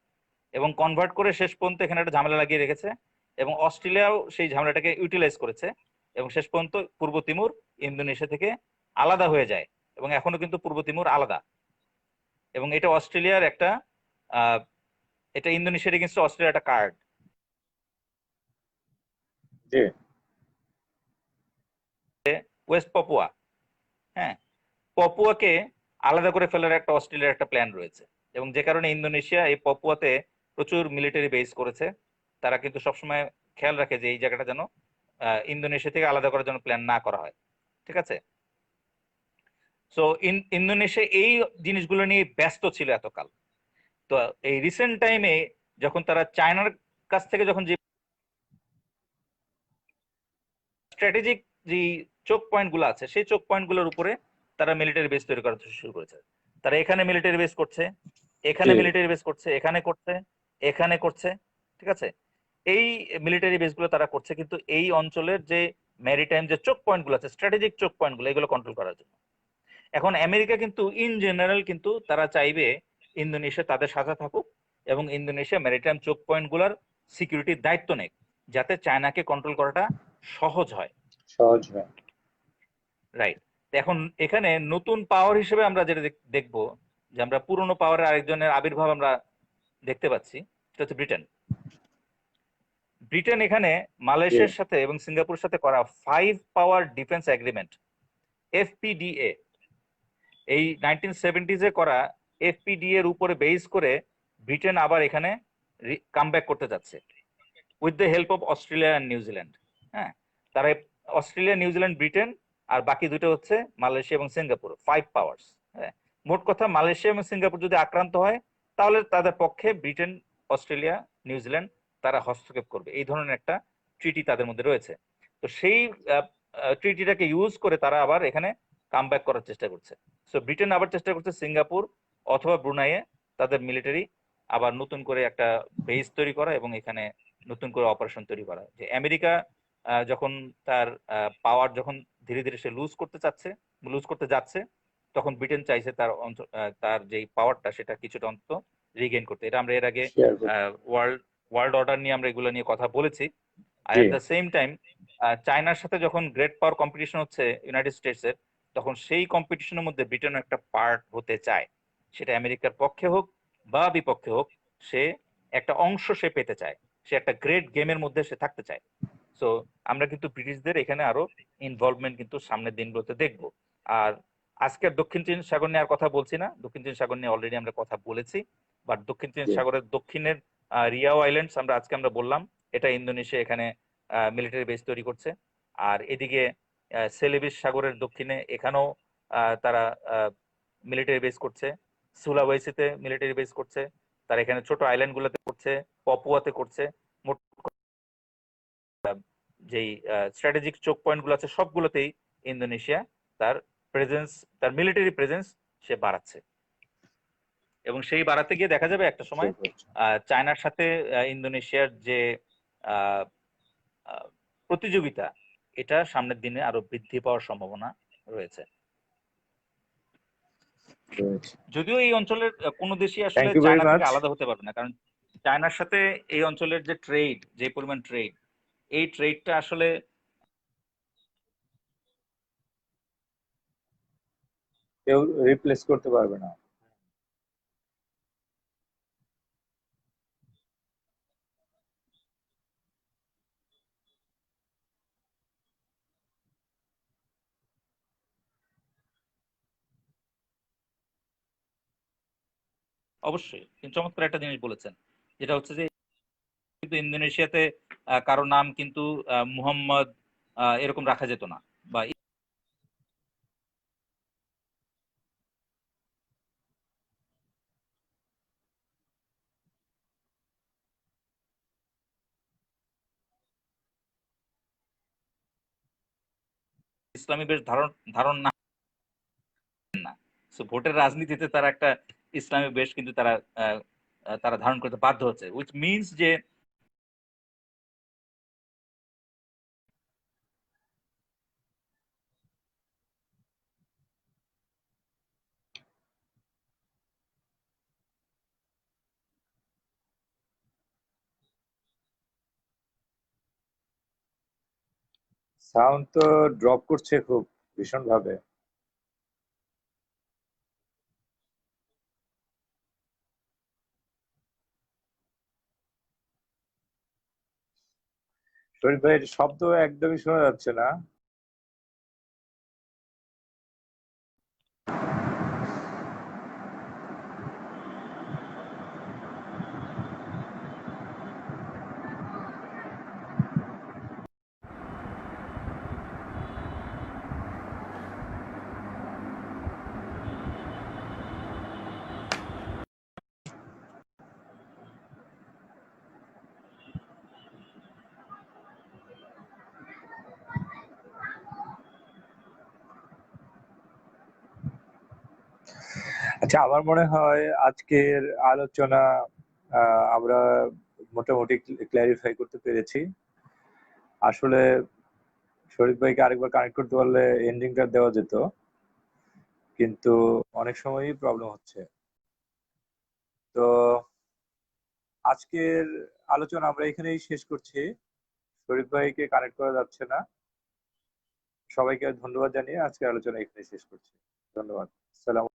এবং কনভার্ট করে শেষ পর্যন্ত এখানে একটা ঝামেলা লাগিয়ে রেখেছে, এবং অস্ট্রেলিয়াও সেই ঝামেলাটাকে ইউটিলাইজ করেছে, এবং শেষ পর্যন্ত পূর্ব তিমুর ইন্দোনেশিয়া থেকে আলাদা হয়ে যায়, এবং এখনো কিন্তু পূর্ব তিমুর আলাদা। এবং এটা অস্ট্রেলিয়ার একটা আহ, এটা ইন্দোনেশিয়ার এগেনস্টে অস্ট্রেলিয়ার একটা কার্ড। জি ওয়েস্ট পপুয়া, হ্যাঁ, পপুয়াকে আলাদা করে ফেলার একটা অস্ট্রেলিয়ার একটা প্ল্যান রয়েছে। এবং যে কারণে ইন্দোনেশিয়া এই পপুয়াতে প্রচুর মিলিটারি বেস করেছে। তারা কিন্তু সবসময় খেয়াল রাখে যে এই জায়গাটা যেন ইন্দোনেশিয়া থেকে আলাদা করার জন্য প্ল্যান না করা হয়। ঠিক আছে? সো ইন্দোনেশিয়া এই জিনিসগুলো নিয়ে ব্যস্ত ছিল এতকাল। তো এই রিসেন্ট টাইমে যখন তারা চায়নার কাছ থেকে যখন যে স্ট্র্যাটেজিক যে চোক পয়েন্ট গুলো আছে সেই চোক পয়েন্ট গুলোর উপরে তারা মিলিটারি বেস তৈরি করা শুরু করেছে। তারা এখানে মিলিটারি বেস করছে, এখানে জি মিলিটারি বেস করছে, এখানে করছে, এখানে করছে। ঠিক আছে? এই মিলিটারি বেস গুলো তারা করছে কিন্তু এই অঞ্চলের যে ম্যারিটাইম যে চোক পয়েন্ট গুলো আছে, স্ট্র্যাটেজিক চোক পয়েন্ট গুলো, এগুলো কন্ট্রোল করার জন্য। এখন আমেরিকা কিন্তু ইন জেনারেল কিন্তু তারা চাইবে ইন্দোনেশিয়া তাদের সাথে থাকুক এবং ইন্দোনেশিয়া ম্যারিটাইম চোক পয়েন্ট গুলার সিকিউরিটির দায়িত্ব নেক, যাতে চায়নাকে কন্ট্রোল করাটা সহজ হয়। সহজ হয়। রাইট। এখন এখানে নতুন পাওয়ার হিসেবে আমরা যেটা দেখবো, যে আমরা পুরনো পাওয়ারের আরেকজনের আবির্ভাব আমরা দেখতে পাচ্ছি, সেটা হচ্ছে ব্রিটেন। ব্রিটেন এখানে জি মালয়েশিয়ার সাথে এবং সিঙ্গাপুরের সাথে করা 5 পাওয়ার ডিফেন্স এগ্রিমেন্ট, এফপিডিএ, এই 1970s করা এফপিডিএ এর উপরে বেস করে ব্রিটেন আবার এখানে কামব্যাক করতে যাচ্ছে with the help of Australia and New Zealand. হ্যাঁ, তারা অস্ট্রেলিয়া, নিউজিল্যান্ড, ব্রিটেন আর বাকি দুটো হচ্ছে মালয়েশিয়া এবং সিঙ্গাপুর, 5 পাওয়ার্স। হ্যাঁ, মোট কথা মালয়েশিয়া এবং সিঙ্গাপুর যদি আক্রান্ত হয় তাহলে তাদের পক্ষে ব্রিটেন, অস্ট্রেলিয়া, নিউজিল্যান্ড তারা হস্তক্ষেপ করবে, এই ধরনের একটা ট্রিটি তাদের মধ্যে রয়েছে। তো সেই ট্রিটিটাকে ইউজ করে তারা আবার এখানে কামব্যাক করার চেষ্টা করছে। সো ব্রিটেন আবার চেষ্টা করছে সিঙ্গাপুর অথবা ব্রুনাইয়ে তাদের মিলিটারি আবার নতুন করে একটা বেস তৈরি করা এবং এখানে নতুন করে অপারেশন তৈরি করা। যে আমেরিকা যখন তার পাওয়ার যখন ধীরে ধীরে সে লুজ করতে যাচ্ছে, তখন ব্রিটেন চাইছে তার তার যে পাওয়ারটা সেটা কিছুটা অন্তত রিগেইন করতে। এটা আমরা এর আগে শেয়ার করতে। ওয়ার্ল্ড ওয়ার্ল্ড অর্ডার নিয়ে আমরা এগুলো নিয়ে কথা বলেছি। আর জি এট দ্য সেম টাইম চায়নার সাথে যখন গ্রেট পাওয়ার কম্পিটিশন হচ্ছে ইউনাইটেড স্টেটস এর, তখন সেই কম্পিটিশনের মধ্যে ব্রিটেনও একটা পার্ট হতে চায়। সেটা আমেরিকার পক্ষে হোক বা বিপক্ষে হোক, সে একটা অংশ সে পেতে চায়, সে একটা গ্রেট গেমের মধ্যে সে থাকতে চায়। সো আমরা কিন্তু ব্রিটিশদের এখানে আরো ইনভলভমেন্ট কিন্তু সামনের দিনগুলোতে দেখবো। আর আজকে আর দক্ষিণ চীন সাগর নিয়ে আর কথা বলছি না, দক্ষিণ চীন সাগর নিয়ে অলরেডি আমরা কথা বলেছি। বাট দক্ষিণ চীন জি সাগরের দক্ষিণের রিয়াও আইল্যান্ডস আমরা বললাম, এটা ইন্দোনেশিয়া এখানে মিলিটারি বেস তৈরি করছে। আর এদিকে সেলেবিস সাগরের দক্ষিণে এখানেও তারা মিলিটারি বেস করছে, সুলাওয়েসিতে মিলিটারি বেস করছে, তারা এখানে ছোট আইল্যান্ড গুলোতে করছে, পপুয়াতে করছে। মোট যেই স্ট্র্যাটেজিক চোক পয়েন্ট গুলো আছে সবগুলোতেই ইন্দোনেশিয়া তার প্রেজেন্স, তার মিলিটারি প্রেজেন্স সে বাড়াচ্ছে। এবং সেই বাড়াতে গিয়ে দেখা যাবে একটা ঠিক সময় বলছেন। চায়নার সাথে ইন্দোনেশিয়ার যে আহ, আহ, প্রতিযোগিতা, এটা সামনের দিনে আরো বৃদ্ধি পাওয়ার সম্ভাবনা রয়েছে। রয়েছে। যদিও এই অঞ্চলের কোনো দেশই আসলে থ্যাংক ইউ ভেরি চায়না থেকে মাচ। আলাদা হতে পারবে না, কারণ চায়নার সাথে এই অঞ্চলের যে ট্রেড, যে পরিমাণ ট্রেড, এই ট্রেডটা আসলে কেউ রিপ্লেস করতে পারবে না। অবশ্যই কিন্তু চমৎকার একটা জিনিস বলেছেন, যেটা হচ্ছে যে কিন্তু ইন্দোনেশিয়াতে কারো নাম কিন্তু মুহাম্মদ এরকম রাখা যেত না, বা ইসলামী বেশ ধারণ ধারণ না। সো ভোটের রাজনীতিতে তারা একটা ইসলামী বেশ কিন্তু তারা ধারণ করতে বাধ্য হচ্ছে, উইচ মিনস যে সাউন্ড তো ড্রপ করছে খুব ভীষণ ভাবে। শরীফ ভাইয়ের শব্দ একদমই শোনা যাচ্ছে না। আচ্ছা, আমার মনে হয় আজকের আলোচনা আমরা মোটামুটি ক্ল্যারিফাই করতে পেরেছি। আসলে শরীফ ভাইকে আরেকবার কানেক্ট করতে পারলে এন্ডিংটা দেওয়া যেত, কিন্তু অনেক সময়ই প্রবলেম হচ্ছে। তো আজকের আলোচনা আমরা এখানেই শেষ করছি। শরীফ ভাইকে কানেক্ট করা যাচ্ছে না। সবাইকে ধন্যবাদ জানিয়ে আজকের আলোচনা এখানেই শেষ করছি। ধন্যবাদ। সালাম।